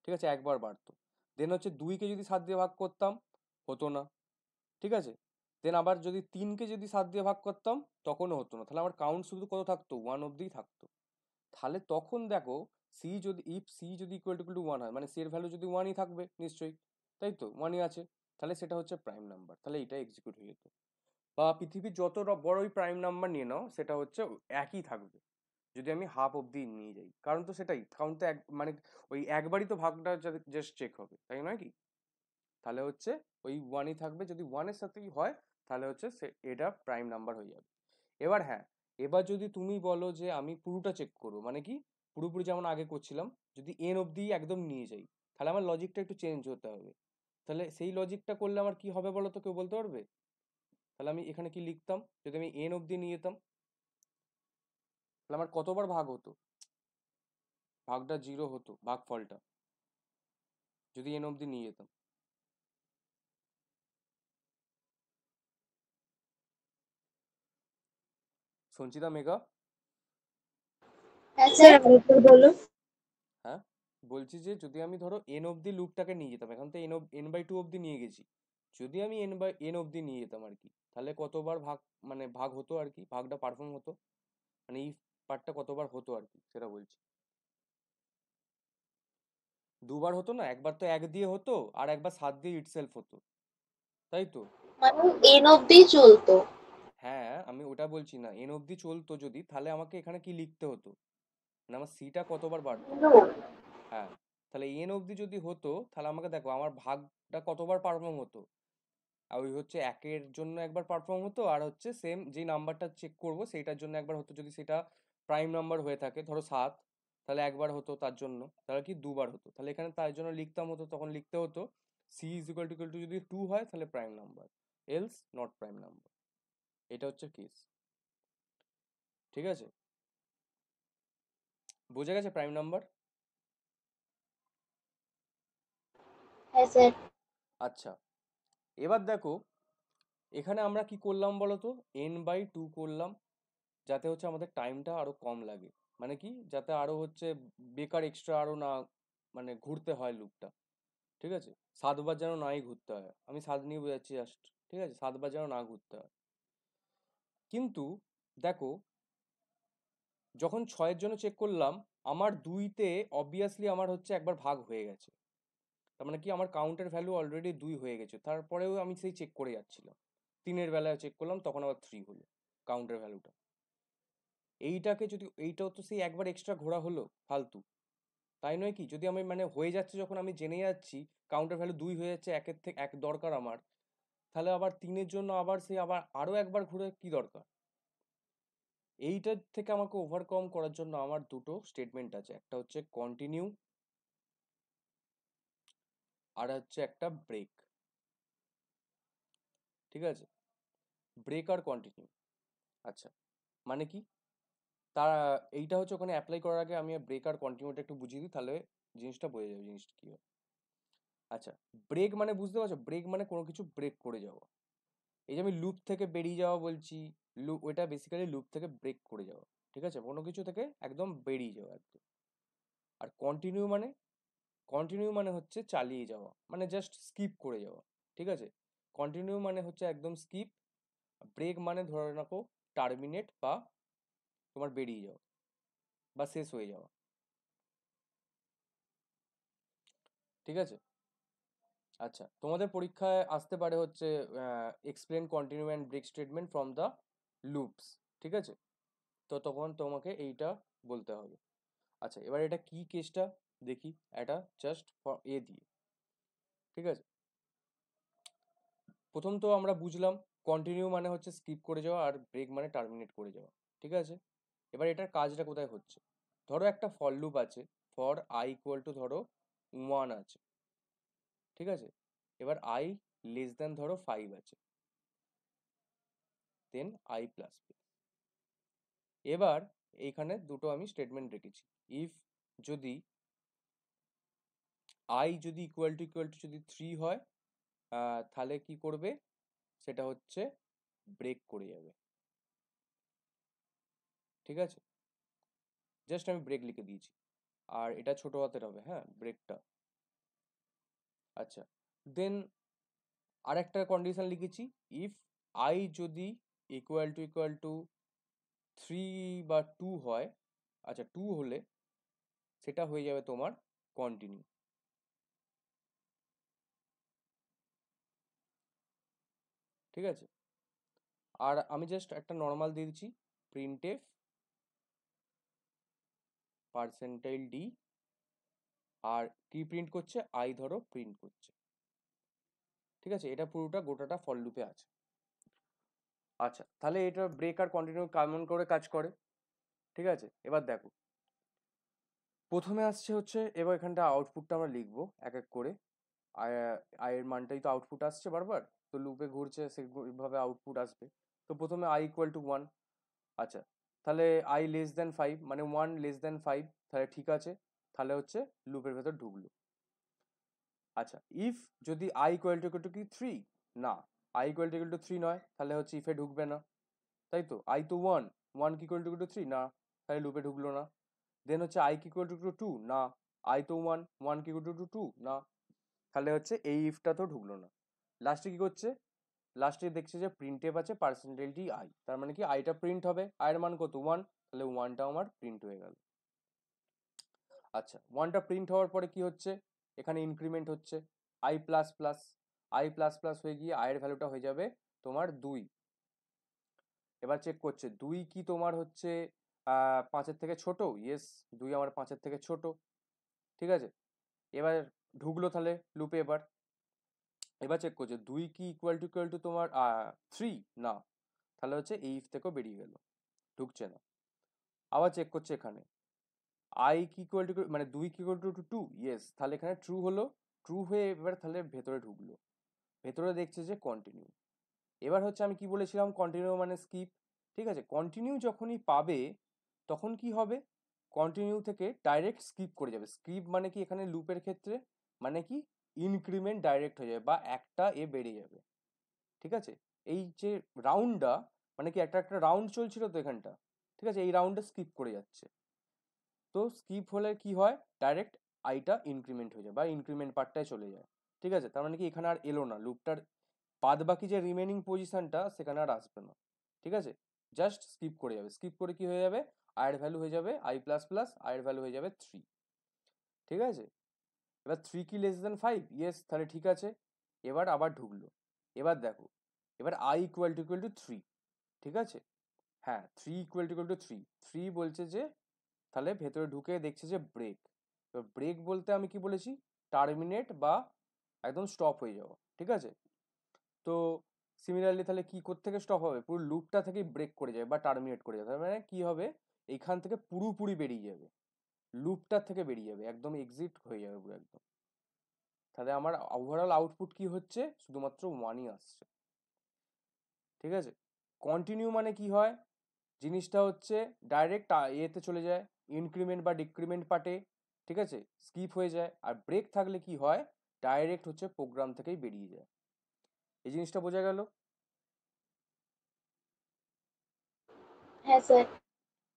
ঠিক আছে, একবার বাড়তো। দেন হচ্ছে 2কে যদি 7 দিয়ে ভাগ করতাম, হতো না, ঠিক আছে। দেন আবার যদি 3কে যদি 7 দিয়ে ভাগ করতাম, তখনও হতো না, তাহলে আমার কাউন্ট শুধু কত থাকতো, 1 অবধিই থাকতো। তাহলে তখন দেখো, সি যদি ইফ সি যদি ইকুয়াল টু 1 হয়, মানে সি এর ভ্যালু যদি 1ই থাকবে নিশ্চয়ই, তাই তো, 1ই আছে, তাহলে সেটা হচ্ছে প্রাইম নাম্বার, তাহলে এটা এক্সিকিউট হয়ে যেত। বা পৃথিবীর যত বড়ই প্রাইম নাম্বার নিয়ে নাও, সেটা হচ্ছে একই থাকবে যদি আমি হাফ অবধি নিয়ে যাই, কারণ তো সেটাই কাউন্ট তো এক, মানে ওই একবারই তো ভাগটা জাস্ট চেক হবে, তাই নয় কি, তাহলে হচ্ছে ওই 1ই থাকবে, যদি 1-এর সাথেই হয় তাহলে হচ্ছে এটা প্রাইম নাম্বার হয়ে যাবে। এবার হ্যাঁ, এবার যদি তুমি বলো যে আমি পুরোটা চেক করবো, মানে কি পুরোপুরি যেমন আগে করছিলাম, যদি n অবধি একদম নিয়ে যাই, তাহলে আমার লজিকটা একটু চেঞ্জ হতে হবে, তাহলে সেই লজিকটা করলে আমার কি হবে বলো তো, কেউ বলতে পারবে? তাহলে আমি এখানে কি লিখতাম, যদি আমি n অবধি নিয়ে যেতাম তাহলে আমার কতবার ভাগ হতো, ভাগটা 0 হতো, ভাগফলটা যদি n অবধি নিয়ে যেতাম। সঞ্চিতা, মেঘা? হ্যাঁ স্যার স্যার। আরেকবার বলো। হ্যাঁ, বলছি যে যদি আমি ধরো n অবধি লুপটাকে নিয়ে যেতাম, এখন তো n/2 অবধি নিয়ে গেছি, যদি আমি n অবধি নিয়ে যেতাম আর কি, তাহলে কতবার ভাগ, মানে ভাগ হতো আর কি, ভাগটা পারফর্ম হতো, মানে এই পার্টটা কতবার হতো আর কি সেটা বলছি। দুবার হতো না, একবার তো 1 দিয়ে হতো আর একবার 7 দিয়ে ইটসেলফ হতো, তাই তো? মানে এন অব্দি চলতো। হ্যাঁ, আমি ওটা বলছি না, n অবধি চলতো যদি, তাহলে আমাকে এখানে কি লিখতে হতো, মানে আমার সিটা কতবার বাড়তো। নো। হ্যাঁ, তাহলে n অবধি যদি হতো তাহলে আমাকে দেখো আমার ভাগটা কতবার পারফর্ম হতো, আর ওই হচ্ছে 1-এর জন্য একবার পারফর্ম হতো, আর হচ্ছে সেম যে নাম্বারটা চেক করব সেইটার জন্য একবার হতো, যদি সেটা প্রাইম নাম্বার হয়ে থাকে ধরো 7, তাহলে একবার হতো তার জন্য, তাহলে কি দুবার হতো, তাহলে এখানে তার জন্য লিখতাম হতো, তখন লিখতে হতো c== যদি 2 হয় তাহলে prime number, else not prime number. এটা হচ্ছে কেস, ঠিক আছে? বোঝা গেছে প্রাইম নাম্বার? হ্যাঁ স্যার। আচ্ছা, এবার দেখো এখানে আমরা কি করলাম বলো তো, n/2 করলাম, যাতে হচ্ছে আমাদের টাইমটা আরো কম লাগে, মানে কি যাতে আরো হচ্ছে বেকার এক্সট্রা আরো না, মানে ঘুরতে হয় লুপটা, ঠিক আছে? 7 বার যেন নাই ঘুরতে হয়, আমি 7 নিয়ে বোঝাচ্ছি জাস্ট, ঠিক আছে? 7 বার যেন না ঘুরতে হয়। কিন্তু দেখো যখন 6-এর জন্য চেক করলাম, আমার 2-তে অবভিয়াসলি আমার হচ্ছে একবার ভাগ হয়ে গেছে, তার মানে কি আমার কাউন্টের ভ্যালু অলরেডি 2 হয়ে গেছে, তারপরেও আমি সেই চেক করে যাচ্ছিলাম, 3-এর বেলায় চেক করলাম তখন আবার 3 হলো কাউন্টের ভ্যালুটা। এইটাকে যদি, এইটাও তো সেই একবার এক্সট্রা ঘোরা হলো ফালতু, তাই নয় কি? যদি আমি মানে হয়ে যাচ্ছে যখন আমি জেনে যাচ্ছি কাউন্টার ভ্যালু 2 হয়ে যাচ্ছে, 1-এর থেকে 1 দরকার আমার, তাহলে আবার 3-এর জন্য আবার সে আবার আরো একবার ঘুরে কি দরকার? এইটার থেকে আমাকে ওভারকাম করার জন্য আমার দুটো স্টেটমেন্ট আছে, একটা হচ্ছে কন্টিনিউ আর হচ্ছে একটা ব্রেক, ঠিক আছে? ব্রেক আর কন্টিনিউ, আচ্ছা, মানে কি তা, এইটা হচ্ছে ওখানে অ্যাপ্লাই করার আগে আমি ব্রেক আর কন্টিনিউটা একটু বুঝিয়ে দিই, তাহলে জিনিসটা বোঝা যাবে জিনিসটা কি হয়। আচ্ছা, ব্রেক মানে বুঝতে পারছো, ব্রেক মানে কোনো কিছু ব্রেক করে যাওয়া, এই যে আমি লুপ থেকে বেরিয়ে যাওয়া বলছি, লুপ ওইটা বেসিক্যালি লুপ থেকে ব্রেক করে যাওয়া, ঠিক আছে? কোনো কিছু থেকে একদম বেরিয়ে যাওয়া একদম। আর কন্টিনিউ মানে হচ্ছে চালিয়ে যাওয়া, মানে জাস্ট স্কিপ করে যাওয়া, ঠিক আছে? কন্টিনিউ মানে হচ্ছে একদম স্কিপ, ব্রেক মানে ধরে রাখো টার্মিনেট বা তোমার বেরিয়ে যাওয়া বা শেষ হয়ে যাওয়া, ঠিক আছে? আচ্ছা, তোমাদের পরীক্ষায় আসতে পারে হচ্ছে explain continue and break statement from the loops, ঠিক আছে? তো তখন তোমাকে এইটা বলতে হবে। আচ্ছা, এবার এটা কি কেসটা দেখি, এটা জাস্ট ফর এ দিয়ে, ঠিক আছে? প্রথম তো আমরা বুঝলাম কন্টিনিউ মানে হচ্ছে স্কিপ করে যাওয়া আর ব্রেক মানে টার্মিনেট করে যাওয়া, ঠিক আছে? এবার এটার কাজটা কোথায় হচ্ছে, ধরো একটা ফর লুপ আছে, ফর i ধরো 1 আছে, ঠিক আছে? এবার i< ধরো 5 আছে, দেন i++। এবার এইখানে দুটো আমি স্টেটমেন্ট রেখেছি, ইফ যদি যদি যদি 3 হয়, তাহলে কি করবে, সেটা হচ্ছে ব্রেক করে যাবে, ঠিক আছে? জাস্ট আমি ব্রেক লিখে দিয়েছি, আর এটা ছোট হাতের হবে, হ্যাঁ, ব্রেকটা। আচ্ছা, দেন আরেকটা কন্ডিশন লিখেছি, ইফ যদি ইকুয়াল টু 3 বা 2 হয়, আচ্ছা 2 হলে সেটা হয়ে যাবে তোমার কন্টিনিউ, ঠিক আছে? আর আমি জাস্ট একটা নর্মাল দিয়ে দিচ্ছি, প্রিন্টএফ %d, আর কি প্রিন্ট করছে, ধরো প্রিন্ট করছে, ঠিক আছে? এটা পুরোটা গোটাটা ফর লুপে আছে। আচ্ছা, তাহলে এটা ব্রেক আর কন্টিনিউ কেমন করে কাজ করে, ঠিক আছে? এবার দেখো, প্রথমে আসছে হচ্ছে, এবার এখানটা আউটপুটটা আমরা লিখবো এক এক করে, আই এর মানটাই তো আউটপুট আসছে বারবার, তো লুপে ঘুরছে সেইভাবে আউটপুট আসবে। তো প্রথমে আই ইকুয়াল টু 1। আচ্ছা, তাহলে আই লেস দেন 5 মানে 1 লেস দেন 5, তাহলে ঠিক আছে, তাহলে হচ্ছে লুপের ভেতর ঢুকলো। আচ্ছা, ইফ যদি আই ইকুয়াল টু কি 3, না আই ইকুয়াল টু 3 নয়, তাহলে হচ্ছে ইফে ঢুকবে না, তাই তো। আই তো 1, 1 কি ইকুয়াল টু 3, না, তাহলে লুপে ঢুকলো না। দেন হচ্ছে আই কি ইকুয়াল টু 2, না, আই তো 1, 1 কি ইকুয়াল টু 2, না, তাহলে হচ্ছে এই ইফটা তো ঢুকলো না। লাস্টে কি করছে, লাস্টে দেখছে যে প্রিন্টএফ আছে পার্সেন্টেজ আই, তার মানে কি আইটা প্রিন্ট হবে, আয়ের মান কত 1, তাহলে 1টা আমার প্রিন্ট হয়ে গেল। আচ্ছা, 1টা প্রিন্ট হওয়ার পরে কি হচ্ছে, এখানে ইনক্রিমেন্ট হচ্ছে I plus plus, I plus plus হয়ে গিয়ে আয়ের ভ্যালুটা হয়ে যাবে তোমার 2। এবার চেক করছে 2 কি তোমার হচ্ছে 5-এর থেকে ছোট, ইয়েস 2 আমার 5-এর থেকে ছোট, ঠিক আছে। এবার ঢুকলো তাহলে লুপে। এবার চেক করছে 2 কি ইকুয়াল টু তোমার 3, না, তাহলে হচ্ছে এই ইফ থেকেও বেরিয়ে গেল, ঢুকছে না। আবার চেক করছে এখানে আই কি ইকুয়াল টু মানে 2 কি ইকুয়াল টু 2, ইয়েস, তাহলে এখানে ট্রু হলো, ট্রু হয়ে এবার তাহলে ভেতরে ঢুকলো, ভেতরে দেখছে যে কন্টিনিউ। এবার হচ্ছে আমি কি বলেছিলাম, কন্টিনিউ মানে স্কিপ, ঠিক আছে। কন্টিনিউ যখনই পাবে তখন কি হবে, কন্টিনিউ থেকে ডাইরেক্ট স্কিপ করে যাবে। স্কিপ মানে কি এখানে লুপের ক্ষেত্রে মানে কি ইনক্রিমেন্ট ডাইরেক্ট হয়ে যাবে বা একটা এ বেড়ে যাবে, ঠিক আছে। এই যে রাউন্ডটা মানে কি একটা একটা রাউন্ড চলছিল তো এখানটা, ঠিক আছে, এই রাউন্ডে স্কিপ করে যাচ্ছে। তো স্কিপ হলে কি হয়, ডাইরেক্ট আইটা ইনক্রিমেন্ট হয়ে যায় বা ইনক্রিমেন্ট পার্টটায় চলে যায়, ঠিক আছে। তার মানে কি এখানে আর এলো না, লুপটার বাদ বাকি যে রিমেনিং পজিশনটা সেখানে আর আসবে না, ঠিক আছে। জাস্ট স্কিপ করে যাবে, স্কিপ করে কি হয়ে যাবে, আয়ের ভ্যালু হয়ে যাবে আই প্লাস প্লাস, আয়ের ভ্যালু হয়ে যাবে 3, ঠিক আছে। এবার 3 কি লেস দেন 5, ইয়েস, তাহলে ঠিক আছে। এবার আবার ঢুকলো, এবার দেখো, এবার আই ইকুয়াল টু 3, ঠিক আছে। হ্যাঁ, 3 ইকুয়াল টু 3, 3 বলছে যে তাহলে ভেতরে ঢুকে দেখছে যে ব্রেক। এবার ব্রেক বলতে আমি কি বলেছি, টার্মিনেট বা একদম স্টপ হয়ে যাওয়া, ঠিক আছে। তো সিমিলারলি তাহলে কি থেকে স্টপ হবে, পুরো লুপটা থেকে ব্রেক করে যাবে বা টার্মিনেট করে যাবে, তার মানে কি হবে, এইখান থেকে পুরোপুরি বেরিয়ে যাবে, লুপটার থেকে বেরিয়ে যাবে, একদম এক্সিট হয়ে যাবে পুরো একদম। তাহলে আমার ওভারঅল আউটপুট কি হচ্ছে, শুধুমাত্র 1ই আসছে, ঠিক আছে। কন্টিনিউ মানে কি হয়, জিনিসটা হচ্ছে ডাইরেক্ট এতে চলে যায়, ইনক্রিমেন্ট বা ডিক্রিমেন্ট পার্টে, ঠিক আছে, স্কিপ হয়ে যায়। আর ব্রেক থাকলে কি হয়, ডাইরেক্ট হচ্ছে প্রোগ্রাম থেকেই বেরিয়ে যায়। এই জিনিসটা বোঝা গেল? হ্যাঁ স্যার।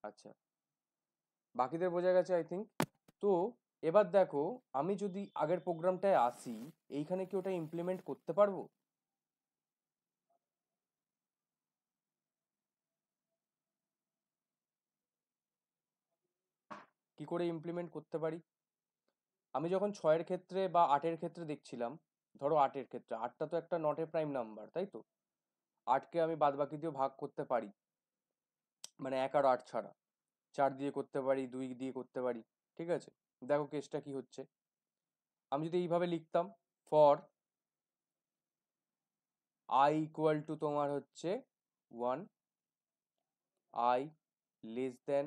আচ্ছা, বাকিদের বোঝা গেছে আই থিঙ্ক। তো এবার দেখো, আমি যদি আগের প্রোগ্রামটায় আসি, এইখানে কি ওটা ইমপ্লিমেন্ট করতে পারবো? কি করে ইমপ্লিমেন্ট করতে পারি? আমি যখন 6-এর ক্ষেত্রে বা 8-এর ক্ষেত্রে দেখছিলাম, ধরো 8-এর ক্ষেত্রে, 8টা তো একটা নট এ প্রাইম নাম্বার, তাই তো। 8কে আমি বাদ বাকি দিয়ে ভাগ করতে পারি, মানে 1 আর 8 ছাড়া 4 দিয়ে করতে পারি, 2 দিয়ে করতে পারি, ঠিক আছে। দেখো কেসটা কি হচ্ছে, আমি যদি এইভাবে লিখতাম, ফর আই ইকুয়াল টু তোমার হচ্ছে 1, i less than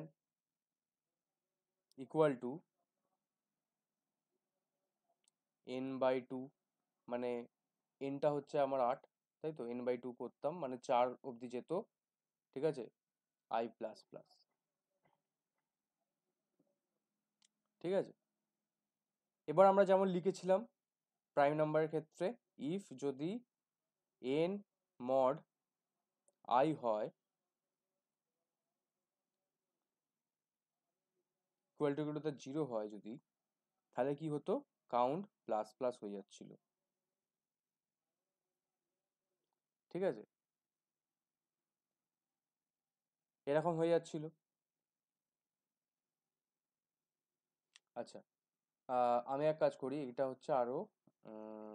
equal to n/2, মানে nটা হচ্ছে আমার 8, তাই তো, n/2 করতাম মানে 4 অবধি যেত, ঠিক আছে, আই প্লাস প্লাস, ঠিক আছে। এবার আমরা যেমন লিখেছিলাম প্রাইম নাম্বারের ক্ষেত্রে, ইফ যদি n মড আই হয় ইকুয়াল টু 0 হয় যদি, তাহলে কি হতো, কাউন্ট প্লাস প্লাস হয়ে যাচ্ছিল, ঠিক আছে, এরকম হয়ে যাচ্ছিল। আচ্ছা, আমি এক কাজ করি, এটা হচ্ছে আরো উম,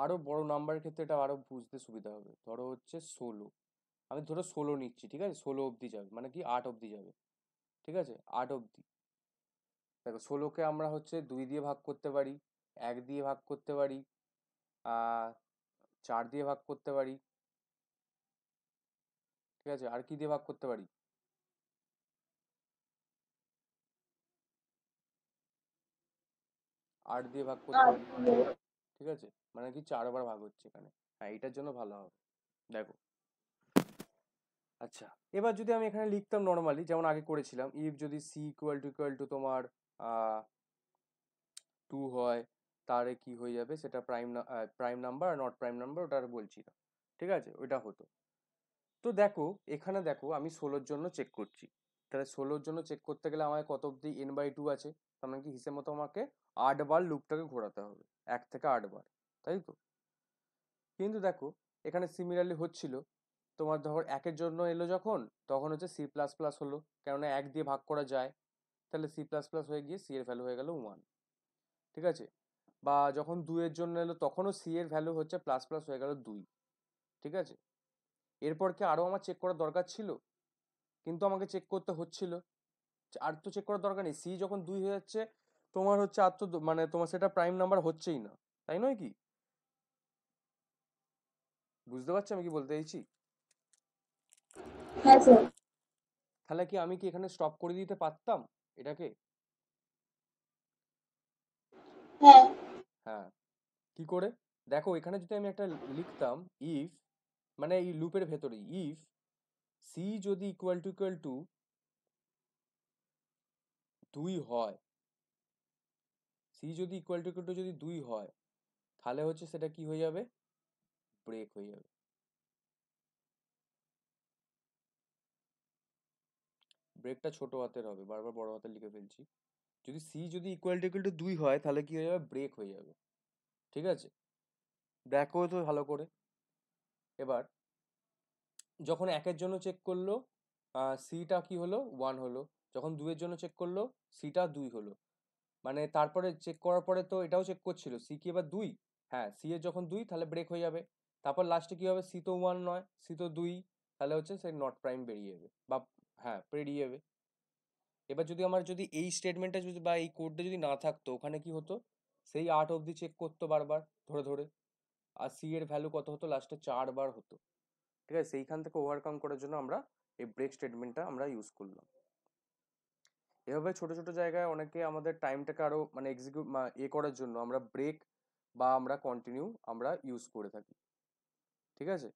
আরো বড় নাম্বারের ক্ষেত্রে এটা আরো বুঝতে সুবিধা হবে। ধরো হচ্ছে 16, আমি ধরো 16 নিচ্ছি, ঠিক আছে, 16 অবধি যাবে মানে কি 8 অবধি যাবে, ঠিক আছে, 8 অবধি। দেখো 16কে আমরা হচ্ছে 2 দিয়ে ভাগ করতে পারি, 1 দিয়ে ভাগ করতে পারি, 4 দিয়ে ভাগ করতে পারি, ঠিক আছে। আর কি দিয়ে ভাগ করতে পারি, 8 দিয়ে ভাগ করতে আর পারি, ঠিক আছে, মানে কি 4বার ভাগ হচ্ছে এখানে। হ্যাঁ, এটার জন্য ভালো হবে। দেখো, আচ্ছা, এবার যদি আমি এখানে লিখতাম নর্মালি যেমন আগে করেছিলাম, ইফ যদি সি ইকুয়াল টু তোমার 2 হয়, তাহলে কি হয়ে যাবে, সেটা prime number are not prime number, ওটা আর বলছি না, ঠিক আছে, ওইটা হতো। তো দেখো এখানে দেখো আমি 16-র জন্য চেক করছি, তাহলে 16-র জন্য চেক করতে গেলে আমার কত অব্দি n/2 আছে, তার মানে কি হিসেব মতো আমাকে 8বার লুপটাকে ঘোরাতে হবে, 1 থেকে 8বার, তাই তো। কিন্তু দেখো এখানে সিমিলারলি হচ্ছিল, তোমার ধর 1-এর জন্য এলো যখন, তখন হচ্ছে সি প্লাস প্লাস হলো, কেননা 1 দিয়ে ভাগ করা যায়, তাহলে সি প্লাস প্লাস হয়ে গিয়ে সি এর ভ্যালু হয়ে গেল 1, ঠিক আছে। বা যখন 2-এর জন্য এলো তখনও সি এর ভ্যালু হচ্ছে প্লাস প্লাস হয়ে গেল 2, ঠিক আছে। এরপর কি আরও আমার চেক করার দরকার ছিল, কিন্তু আমাকে চেক করতে হচ্ছিল, আর তো চেক করার দরকার নেই, সি যখন 2 হয়ে যাচ্ছে তোমার হচ্ছে আর তো মানে তোমার সেটা প্রাইম নাম্বার হচ্ছেই না, তাই নয় কি? বুঝতে পারছো আমি কি বলতে চাইছি? হ্যাঁ স্যার। তাহলে কি আমি কি এখানে স্টপ করে দিতে পারতাম এটাকে? হ্যাঁ হ্যাঁ, কি করে? দেখো এখানে যদি আমি একটা লিখতাম, ইফ, মানে এই লুপের ভেতরে ইফ সি যদি ইকুয়াল টু 2 হয়, সি যদি ইকুয়াল টু যদি 2 হয়, তাহলে হচ্ছে সেটা কি হয়ে যাবে, ব্রেক হয়ে যাবে। ব্রেকটা ছোট হাতের হবে, বারবার বড় হাতে লিখে ফেলছি। যদি সি যদি ইকুয়াল টু 2 হয় তাহলে কি হয়ে যাবে, ব্রেক হয়ে যাবে, ঠিক আছে। দেখো তো ভালো করে। এবার যখন 1-এর জন্য চেক করলো, সিটা কি হলো, 1 হলো। যখন 2-এর জন্য চেক করলো, সিটা 2 হলো। মানে তারপরে চেক করার পরে তো এটাও চেক করছিল, সি কি এবার 2? হ্যাঁ, সি এর যখন 2 তাহলে ব্রেক হয়ে যাবে। তারপর লাস্টে কি হবে, সি তো 1 নয়, সি তো 2, তাহলে হচ্ছে সে নট প্রাইম বেরিয়ে যাবে, বা হ্যাঁ বেরিয়ে যাবে। এবার যদি আমার যদি এই স্টেটমেন্টটা যদি বা এই কোডটা যদি না থাকতো, ওখানে কি হতো, সেই 8 অবধি চেক করতো বারবার ধরে ধরে, আর সি এর ভ্যালু কত হতো, লাস্টে 4বার হতো, ঠিক আছে। সেইখান থেকে ওভারকাম করার জন্য আমরা এই ব্রেক স্টেটমেন্টটা আমরা ইউজ করলাম। এভাবে ছোট ছোট জায়গায় অনেকে আমাদের টাইমটাকে আরো মানে এক্সিকিউট করার জন্য আমরা ব্রেক বা আমরা কন্টিনিউ আমরা ইউজ করে থাকি, ঠিক আছে।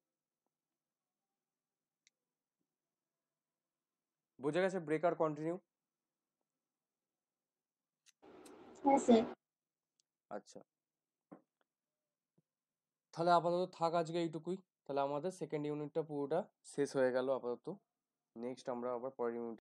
বোঝা গেছে ব্রেক আর কন্টিনিউ? হ্যাঁ স্যার। আচ্ছা, তাহলে আপাতত থাক আজকে এইটুকুই, তাহলে আমাদের সেকেন্ড ইউনিটটা পুরোটা শেষ হয়ে গেল আপাতত। নেক্সট আমরা আবার পরের ইউনিট